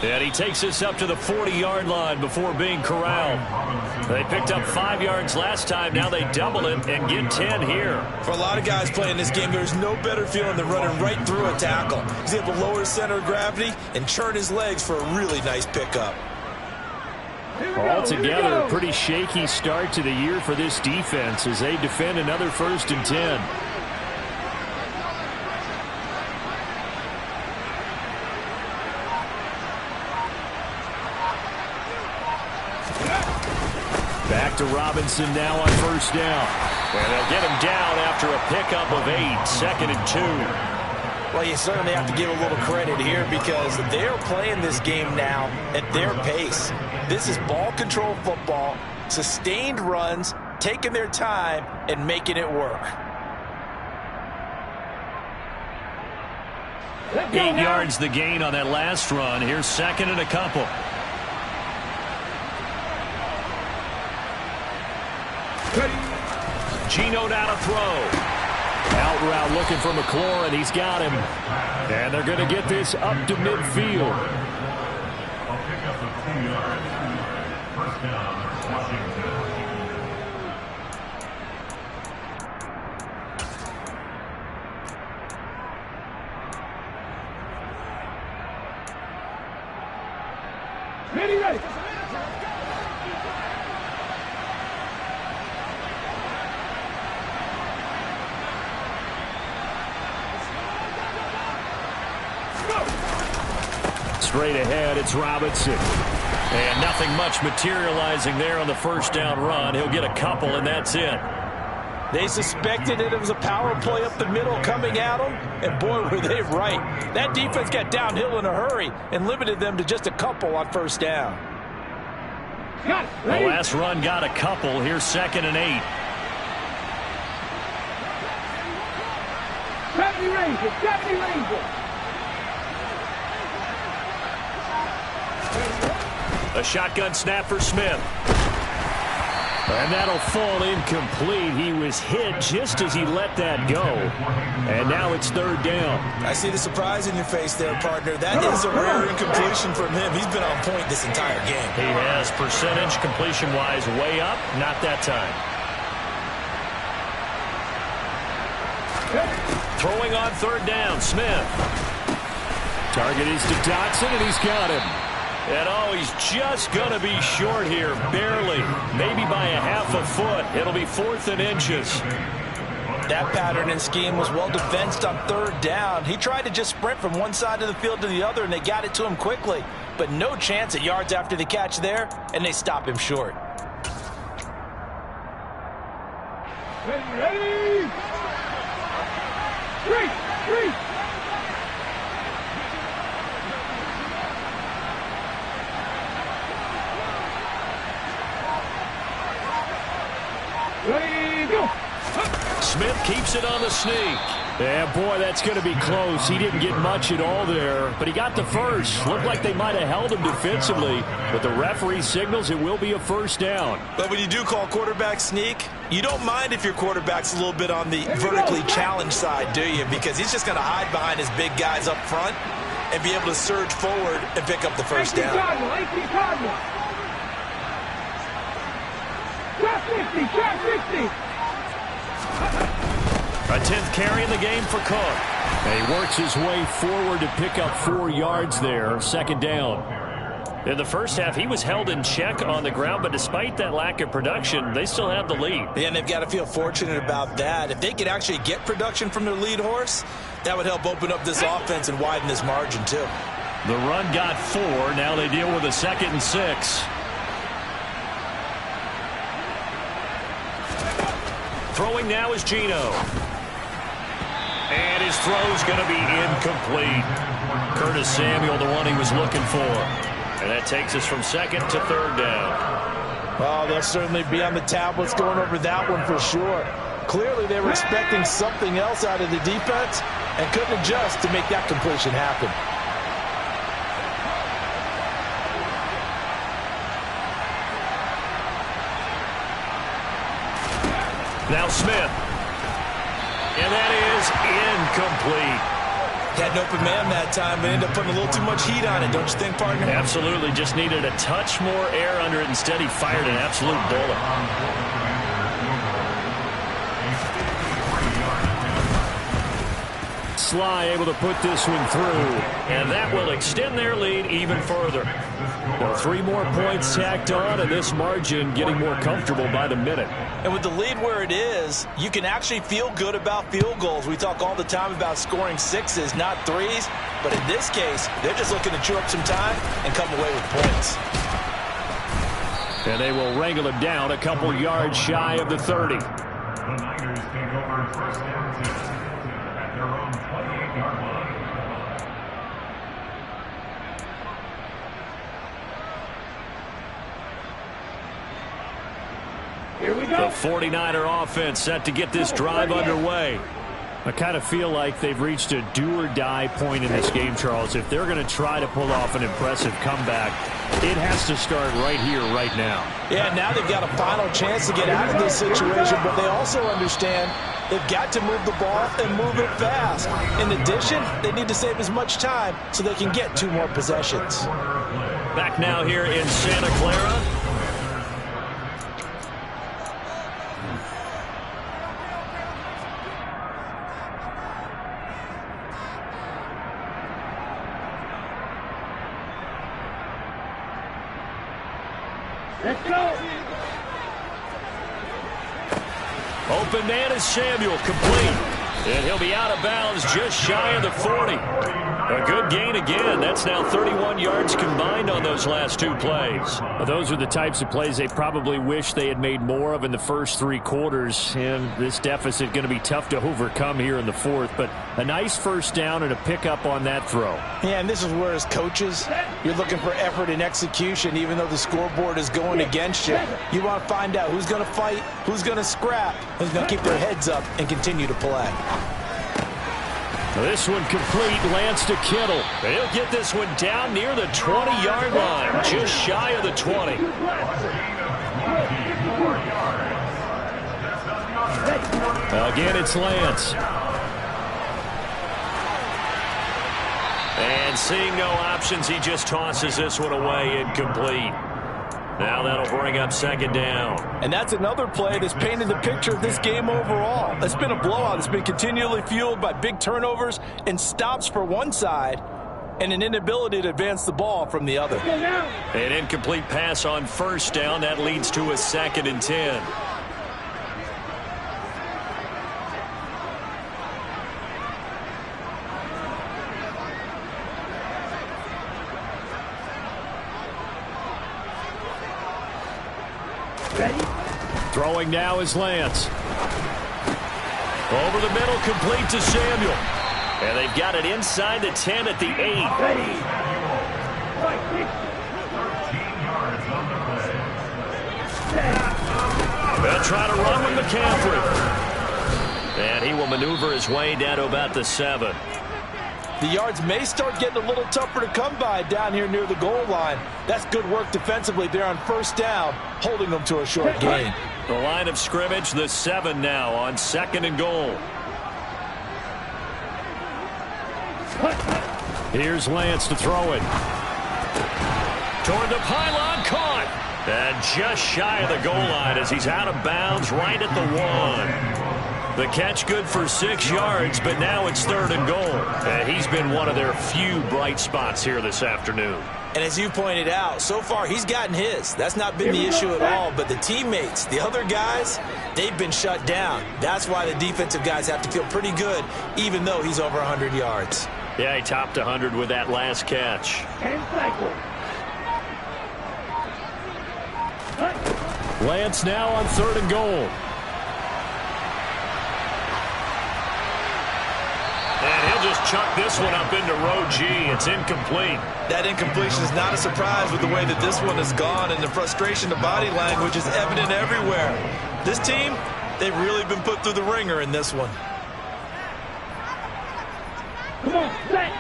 And he takes us up to the 40-yard line before being corralled. They picked up 5 yards last time. Now they double it and get 10 here. For a lot of guys playing this game, there's no better feeling than running right through a tackle. He's able to lower his center of gravity and churn his legs for a really nice pickup. Altogether, a pretty shaky start to the year for this defense as they defend another 1st and 10. Back to Robinson now on 1st down. And they'll get him down after a pickup of 8, 2nd and 2. Well, you certainly have to give a little credit here because they're playing this game now at their pace. This is ball control football, sustained runs, taking their time, and making it work. 8 yards the gain on that last run. Here's 2nd and a couple. Geno down to throw. Out route looking for McLaurin. He's got him. And they're going to get this up to midfield. I'll pick up the 2 yards. 1st down, Washington. Ready. Straight ahead, it's Robinson. And nothing much materializing there on the first down run. He'll get a couple, and that's it. They suspected it was a power play up the middle coming at them, and boy, were they right. That defense got downhill in a hurry and limited them to just a couple on first down. The last run got a couple. Here's 2nd and 8. 70 Rangers, 70 Rangers. A shotgun snap for Smith. And that'll fall incomplete. He was hit just as he let that go. And now it's 3rd down. I see the surprise in your face there, partner. That is a rare incompletion from him. He's been on point this entire game. He has percentage completion-wise way up. Not that time. Throwing on 3rd down, Smith. Target is to Dotson, and he's got him. And oh, he's just going to be short here, barely. Maybe by a half a foot. It'll be 4th and inches. That pattern and scheme was well defensed on 3rd down. He tried to just sprint from one side of the field to the other, and they got it to him quickly. But no chance at yards after the catch there, and they stop him short. Ready! 3! Ready, go! Smith keeps it on the sneak. Yeah, boy, that's going to be close. He didn't get much at all there, but he got the first. Looked like they might have held him defensively, but the referee signals it will be a 1st down. But when you do call quarterback sneak, you don't mind if your quarterback's a little bit on the vertically challenged side, do you? Because he's just going to hide behind his big guys up front and be able to surge forward and pick up the first down. 18 Cardinal. Trap 50, trap 50. A 10th carry in the game for Cook. And he works his way forward to pick up 4 yards there. 2nd down. In the first half, he was held in check on the ground, but despite that lack of production, they still have the lead. Yeah, and they've got to feel fortunate about that. If they could actually get production from their lead horse, that would help open up this offense and widen this margin too. The run got 4. Now they deal with a 2nd and 6. Throwing now is Geno. And his throw's going to be incomplete. Curtis Samuel, the one he was looking for. And that takes us from 2nd to 3rd down. Oh, they'll certainly be on the tablets going over that one for sure. Clearly they were expecting something else out of the defense and couldn't adjust to make that completion happen. Now Smith. And that is incomplete. Had an open man that time, but ended up putting a little too much heat on it, don't you think, partner? Absolutely. Just needed a touch more air under it. Instead, he fired an absolute bullet. Sly able to put this one through. And that will extend their lead even further. Well, 3 more points tacked on, and this margin getting more comfortable by the minute. And with the lead where it is, you can actually feel good about field goals. We talk all the time about scoring 6s, not 3s. But in this case, they're just looking to chew up some time and come away with points. And they will wrangle him down a couple yards shy of the 30. The Niners take over 1st down at their own 28-yard line. Here we The go. 49er offense set to get this drive underway. I kind of feel like they've reached a do-or-die point in this game, Charles. If they're going to try to pull off an impressive comeback, it has to start right here, right now. Yeah, now they've got a final chance to get out of this situation, but they also understand they've got to move the ball and move it fast. In addition, they need to save as much time so they can get 2 more possessions. Back now here in Santa Clara. Let's go. Open man is Samuel, complete. And he'll be out of bounds just shy of the 40. A good gain again. That's now 31 yards combined on those last two plays. Well, those are the types of plays they probably wish they had made more of in the first three quarters. And this deficit going to be tough to overcome here in the fourth. But a nice first down and a pickup on that throw. Yeah, and this is where as coaches, you're looking for effort and execution. Even though the scoreboard is going against you, you want to find out who's going to fight, who's going to scrap, who's going to keep their heads up and continue to play. This one complete, Lance to Kittle. He'll get this one down near the 20-yard line, just shy of the 20. Again, it's Lance. And seeing no options, he just tosses this one away, incomplete. Now that'll bring up second down. And that's another play that's painted the picture of this game overall. It's been a blowout. It's been continually fueled by big turnovers and stops for one side and an inability to advance the ball from the other. An incomplete pass on first down. That leads to a 2nd and 10. Throwing now is Lance. Over the middle, complete to Samuel. And they've got it inside the 10 at the 8. They'll try to run with McCaffrey. And he will maneuver his way down to about the 7. The yards may start getting a little tougher to come by down here near the goal line. That's good work defensively there on first down, holding them to a short gain. The line of scrimmage, the 7 now on 2nd and goal. Here's Lance to throw it. Toward the pylon, caught. And just shy of the goal line as he's out of bounds right at the 1. The catch good for 6 yards, but now it's 3rd and goal. He's been one of their few bright spots here this afternoon. And as you pointed out, so far he's gotten his. That's not been the issue at all. But the teammates, the other guys, they've been shut down. That's why the defensive guys have to feel pretty good, even though he's over 100 yards. Yeah, he topped 100 with that last catch. Lance now on 3rd and goal. And he'll just chuck this one up into row G. It's incomplete. That incompletion is not a surprise with the way that this one has gone, and the frustration, the body language is evident everywhere. This team, they've really been put through the ringer in this one. Come on, set.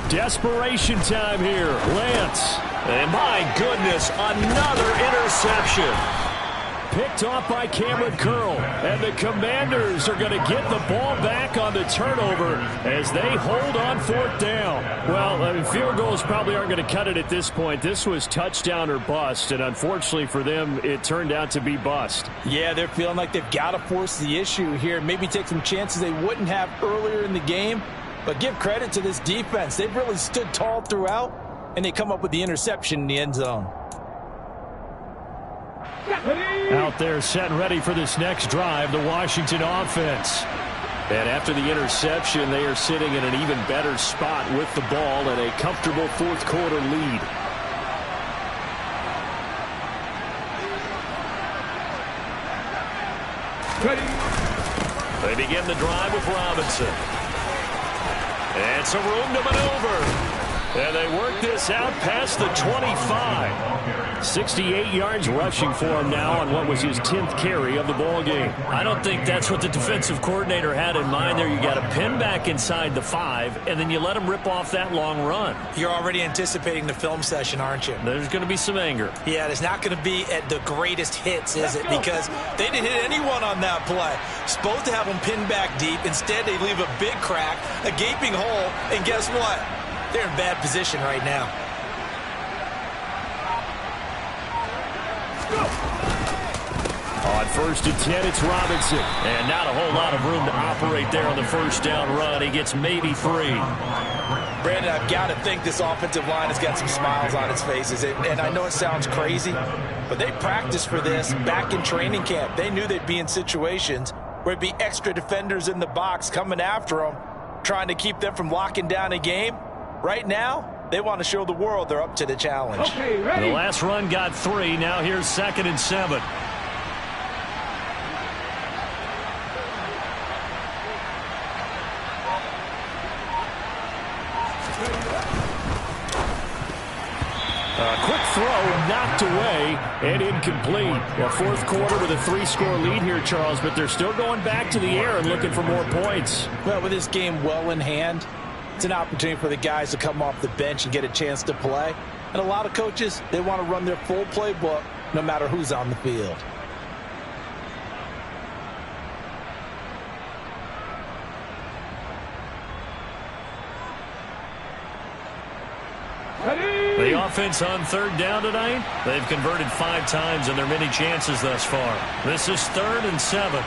Desperation time here. Lance. And my goodness, another interception. Picked off by Cameron Curl. And the Commanders are going to get the ball back on the turnover as they hold on 4th down. Well, field goals probably aren't going to cut it at this point. This was touchdown or bust, and unfortunately for them, it turned out to be bust. Yeah, they're feeling like they've got to force the issue here. Maybe take some chances they wouldn't have earlier in the game. But give credit to this defense. They've really stood tall throughout, and they come up with the interception in the end zone. Out there set and ready for this next drive, the Washington offense. And after the interception, they are sitting in an even better spot with the ball and a comfortable 4th quarter lead. They begin the drive with Robinson. And some room to maneuver. And they work this out past the 25. 68 yards rushing for him now on what was his 10th carry of the ball game. I don't think that's what the defensive coordinator had in mind there. You got a pin back inside the 5, and then you let him rip off that long run. You're already anticipating the film session, aren't you? There's going to be some anger. Yeah, it's not going to be at the greatest hits, is it? Because they didn't hit anyone on that play. Supposed to have them pinned back deep. Instead, they leave a big crack, a gaping hole, and guess what? They're in bad position right now. On On 1st and 10, it's Robinson. And not a whole lot of room to operate there on the first down run. He gets maybe 3. Brandon, I've got to think this offensive line has got some smiles on its faces. And I know it sounds crazy, but they practiced for this back in training camp. They knew they'd be in situations where it'd be extra defenders in the box coming after them, trying to keep them from locking down a game. Right now, they want to show the world they're up to the challenge. Okay, ready? The last run got 3. Now here's 2nd and 7. Quick throw, knocked away, and incomplete. Well, 4th quarter with a 3-score lead here, Charles, but they're still going back to the air and looking for more points. Well, with this game well in hand, it's an opportunity for the guys to come off the bench and get a chance to play. And a lot of coaches, they want to run their full playbook no matter who's on the field. The offense on 3rd down tonight, they've converted 5 times in their many chances thus far. This is 3rd and 7.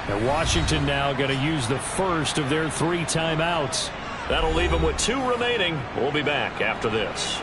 And Washington now going to use the first of their 3 timeouts. That'll leave them with 2 remaining. We'll be back after this.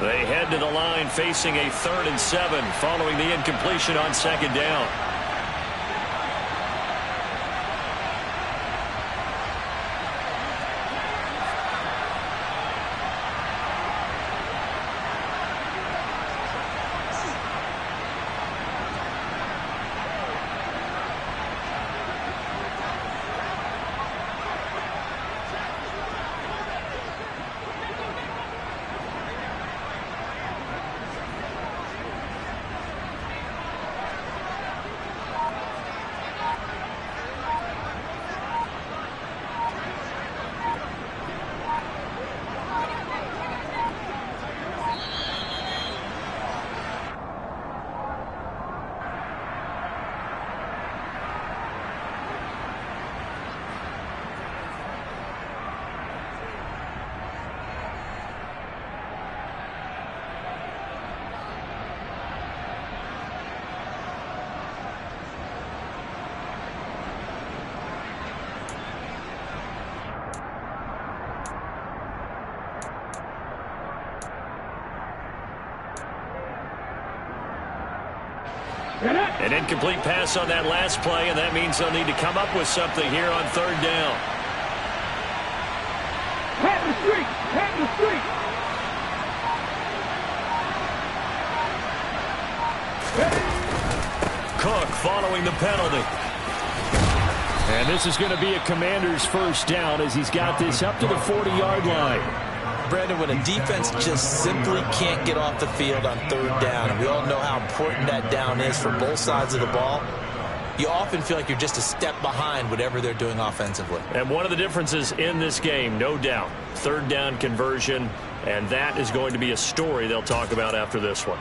They head to the line facing a 3rd and 7 following the incompletion on 2nd down. An incomplete pass on that last play, and that means they'll need to come up with something here on 3rd down. Pat the street! Pat the street! Ready? Cook following the penalty. And this is going to be a Commander's first down as he's got this up to the 40-yard line. Brandon, when a defense just simply can't get off the field on third down, and we all know how important that down is for both sides of the ball, you often feel like you're just a step behind whatever they're doing offensively. And one of the differences in this game, no doubt, third down conversion, and that is going to be a story they'll talk about after this one.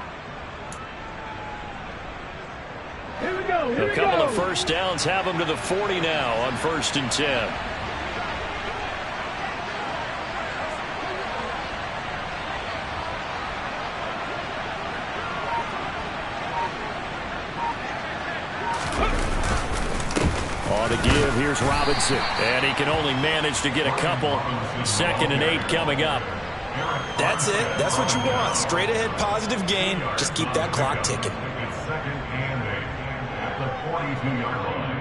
Here we go. A couple of first downs have them to the 40 now on 1st and 10. On the give, here's Robinson. And he can only manage to get a couple. 2nd and 8 coming up. That's it. That's what you want. Straight ahead positive gain. Just keep that clock ticking. It's 2nd and 8 at the 42-yard line.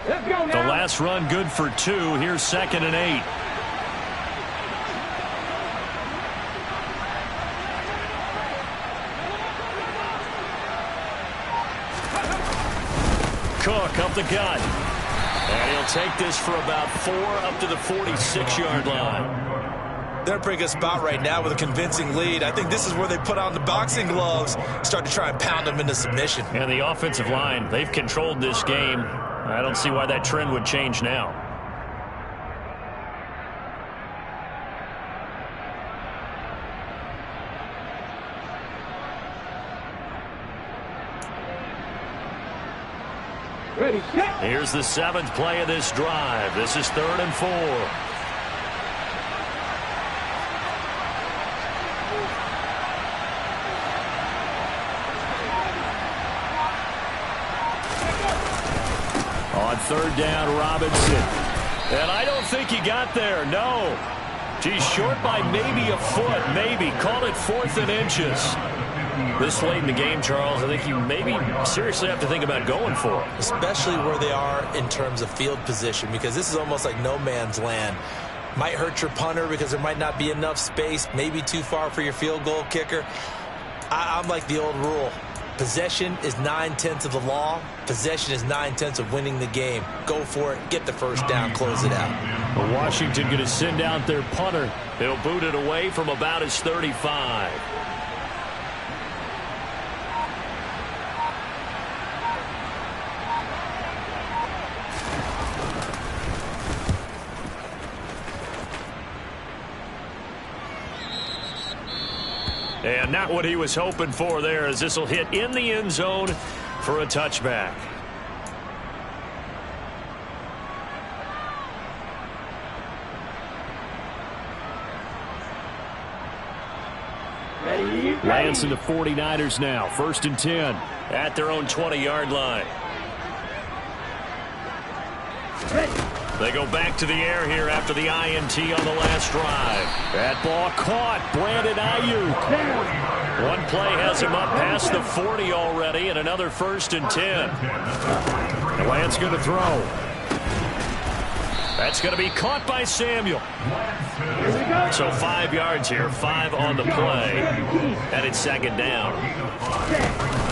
Let's go The now. last run good for 2. Here's 2nd and 8. Cook up the gut. And he'll take this for about 4 up to the 46-yard line. They're in a pretty good spot right now with a convincing lead. I think this is where they put on the boxing gloves, start to try and pound them into submission. And the offensive line, they've controlled this game. I don't see why that trend would change now. Ready, set. Here's the 7th play of this drive. This is 3rd and 4. On 3rd down, Robinson. And I don't think he got there, no. He's short by maybe a foot, maybe. Call it 4th and inches. This late in the game, Charles, I think you maybe seriously have to think about going for it. Especially where they are in terms of field position, because this is almost like no man's land. Might hurt your punter because there might not be enough space, maybe too far for your field goal kicker. I'm like the old rule. Possession is 9/10 of the law. Possession is 9/10 of winning the game. Go for it. Get the first down. Close it out. Washington going to send out their punter. They'll boot it away from about his 35. And not what he was hoping for there, as this will hit in the end zone for a touchback. Lance and the 49ers now. 1st and 10 at their own 20-yard line. They go back to the air here after the INT on the last drive. That ball caught. Brandon Ayuk. One play has him up past the 40 already, and another 1st and 10. And Lance going to throw. That's going to be caught by Samuel. So 5 yards here, 5 on the play, and it's 2nd down.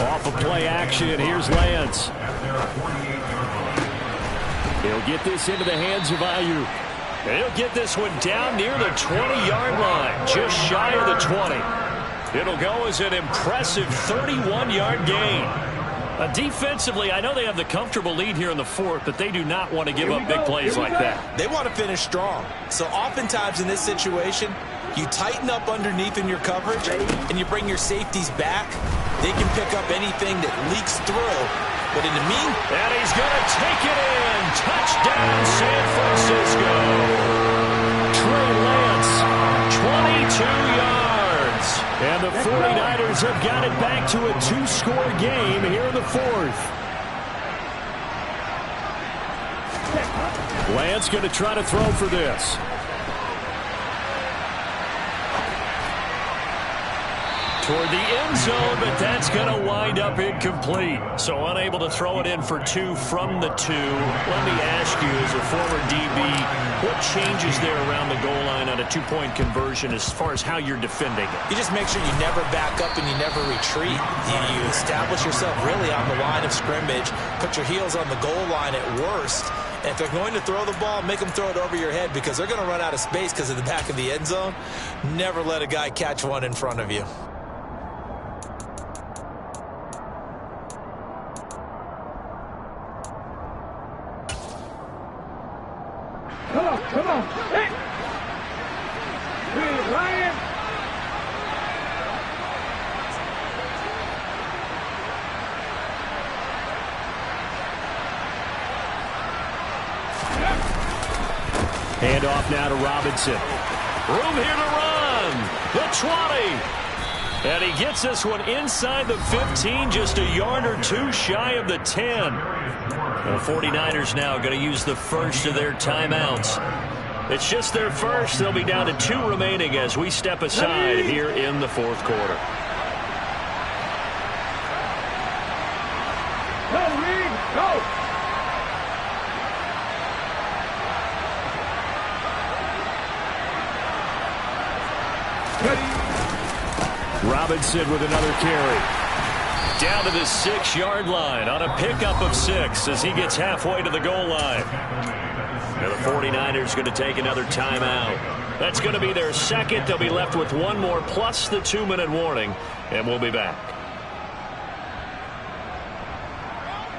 Off of play action, here's Lance. He'll get this into the hands of Ayuk. And he'll get this one down near the 20-yard line, just shy of the 20. It'll go as an impressive 31-yard gain. Defensively, I know they have the comfortable lead here in the 4th, but they do not want to give up big plays like that. They want to finish strong. So oftentimes in this situation, you tighten up underneath in your coverage and you bring your safeties back. They can pick up anything that leaks through. But in the and he's going to take it in. Touchdown, San Francisco. Trey Lance, 22 yards. And the 49ers have got it back to a 2-score game here in the 4th. Lance going to try to throw for this. toward the end zone, but that's going to wind up incomplete. So unable to throw it in for 2 from the 2. Let me ask you, as a former DB, what changes there around the goal line on a 2-point conversion as far as how you're defending it? You just make sure you never back up and you never retreat. You establish yourself really on the line of scrimmage, put your heels on the goal line at worst. And if they're going to throw the ball, make them throw it over your head because they're going to run out of space because of the back of the end zone. Never let a guy catch one in front of you. Come on. Hey! We're Ryan. Hand off now to Robinson. Room here to run. The 20. And he gets this one inside the 15, just a yard or 2 shy of the 10. The 49ers now going to use the first of their timeouts. It's just their first. They'll be down to 2 remaining as we step aside here in the fourth quarter. Go, Reed, go! Robinson with another carry. Down to the 6-yard line on a pickup of 6 as he gets halfway to the goal line. Now the 49ers going to take another timeout. That's going to be their second. They'll be left with 1 more plus the 2-minute warning, and we'll be back.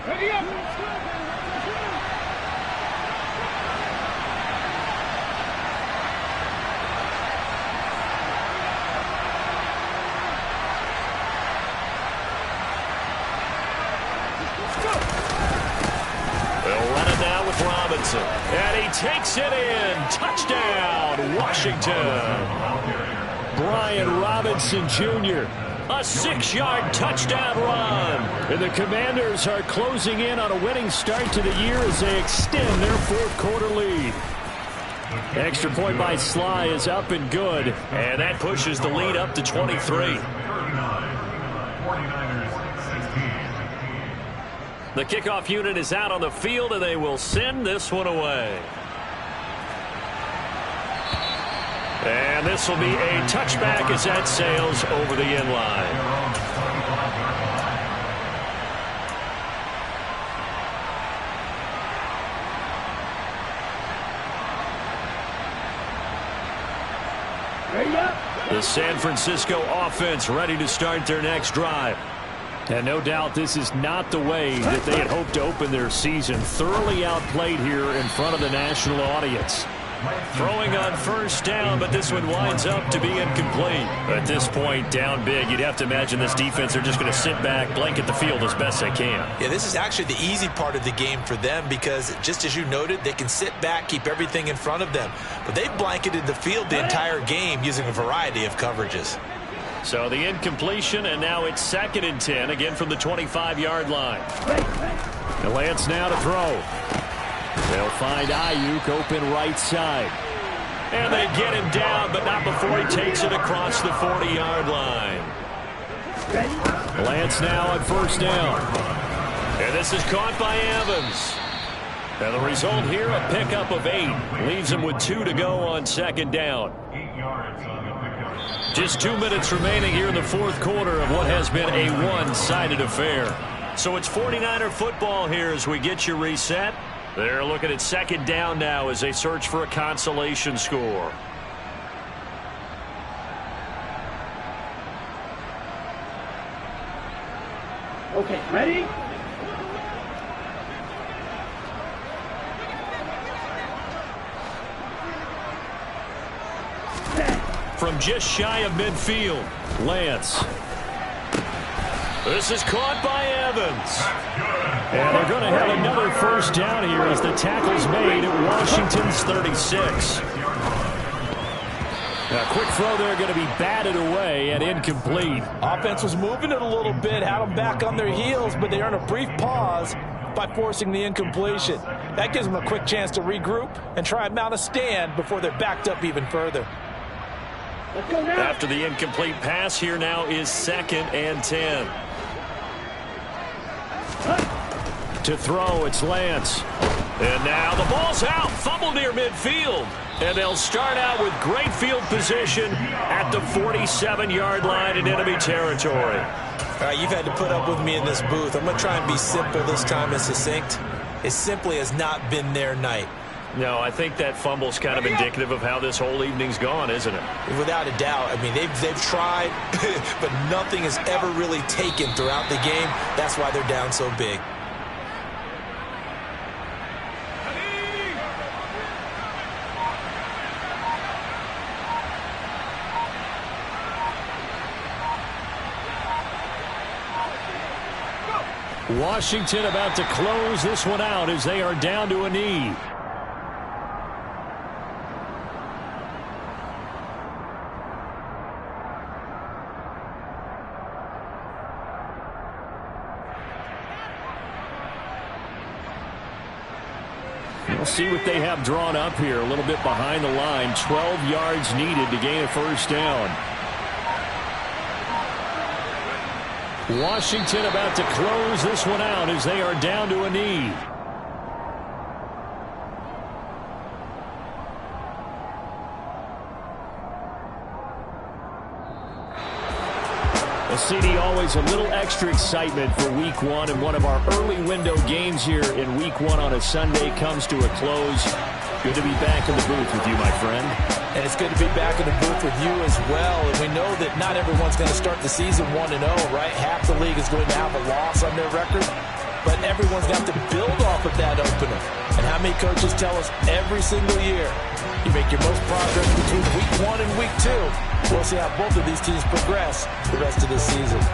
Ready up! Robinson, and he takes it in. Touchdown, Washington. Brian Robinson Jr. A 6-yard touchdown run. And the Commanders are closing in on a winning start to the year as they extend their fourth quarter lead. Extra point by Sly is up and good. And that pushes the lead up to 23. The kickoff unit is out on the field, and they will send this one away. And this will be a touchback as that sails over the end line. The San Francisco offense ready to start their next drive. And no doubt this is not the way that they had hoped to open their season. Thoroughly outplayed here in front of the national audience. Throwing on first down, but this one winds up to be incomplete. At this point, down big, you'd have to imagine this defense are just going to sit back, blanket the field as best they can. Yeah, this is actually the easy part of the game for them because, just as you noted, they can sit back, keep everything in front of them. But they've blanketed the field the entire game using a variety of coverages. So the incompletion, and now it's 2nd and 10, again from the 25-yard line. And Lance now to throw. They'll find Ayuk open right side. And they get him down, but not before he takes it across the 40-yard line. Lance now on first down. And this is caught by Evans. And the result here, a pickup of 8. Leaves him with 2 to go on 2nd down. 8 yards on the pickup. Just 2 minutes remaining here in the fourth quarter of what has been a one-sided affair. So it's 49er football here as we get you reset. They're looking at 2nd down now as they search for a consolation score. Okay, ready? From just shy of midfield, Lance. This is caught by Evans. And they're going to have another first down here as the tackle's made at Washington's 36. A quick throw there going to be batted away and incomplete. Offense was moving it a little bit, had them back on their heels, but they earned a brief pause by forcing the incompletion. That gives them a quick chance to regroup and try and mount a stand before they're backed up even further. Let's go now. After the incomplete pass, here now is 2nd and 10. To throw, it's Lance. And now the ball's out. Fumble near midfield. And they'll start out with great field position at the 47-yard line in enemy territory. All right, you've had to put up with me in this booth. I'm going to try and be simple this time and succinct. It simply has not been their night. No, I think that fumble's kind of indicative of how this whole evening's gone, isn't it? Without a doubt. I mean, they've tried, but nothing has ever really taken throughout the game. That's why they're down so big. Washington about to close this one out as they are down to a knee. We'll see what they have drawn up here. A little bit behind the line. 12 yards needed to gain a first down. Washington about to close this one out as they are down to a knee. CD, always a little extra excitement for Week 1, and one of our early window games here in Week 1 on a Sunday comes to a close. Good to be back in the booth with you, my friend. And it's good to be back in the booth with you as well. And we know that not everyone's going to start the season 1-0, right? Half the league is going to have a loss on their record. But everyone's got to build off of that opener. And how many coaches tell us every single year, you make your most progress between Week 1 and Week 2. We'll see how both of these teams progress the rest of this season.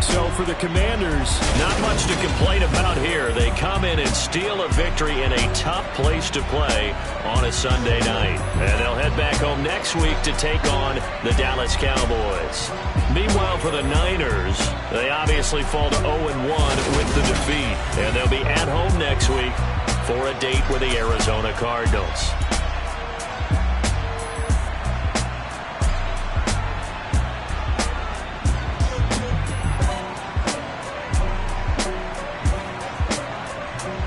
So for the Commanders, not much to complain about here. They come in and steal a victory in a tough place to play on a Sunday night. And they'll head back home next week to take on the Dallas Cowboys. Meanwhile, for the Niners, they obviously fall to 0-1 with the defeat. And they'll be at home next week for a date with the Arizona Cardinals.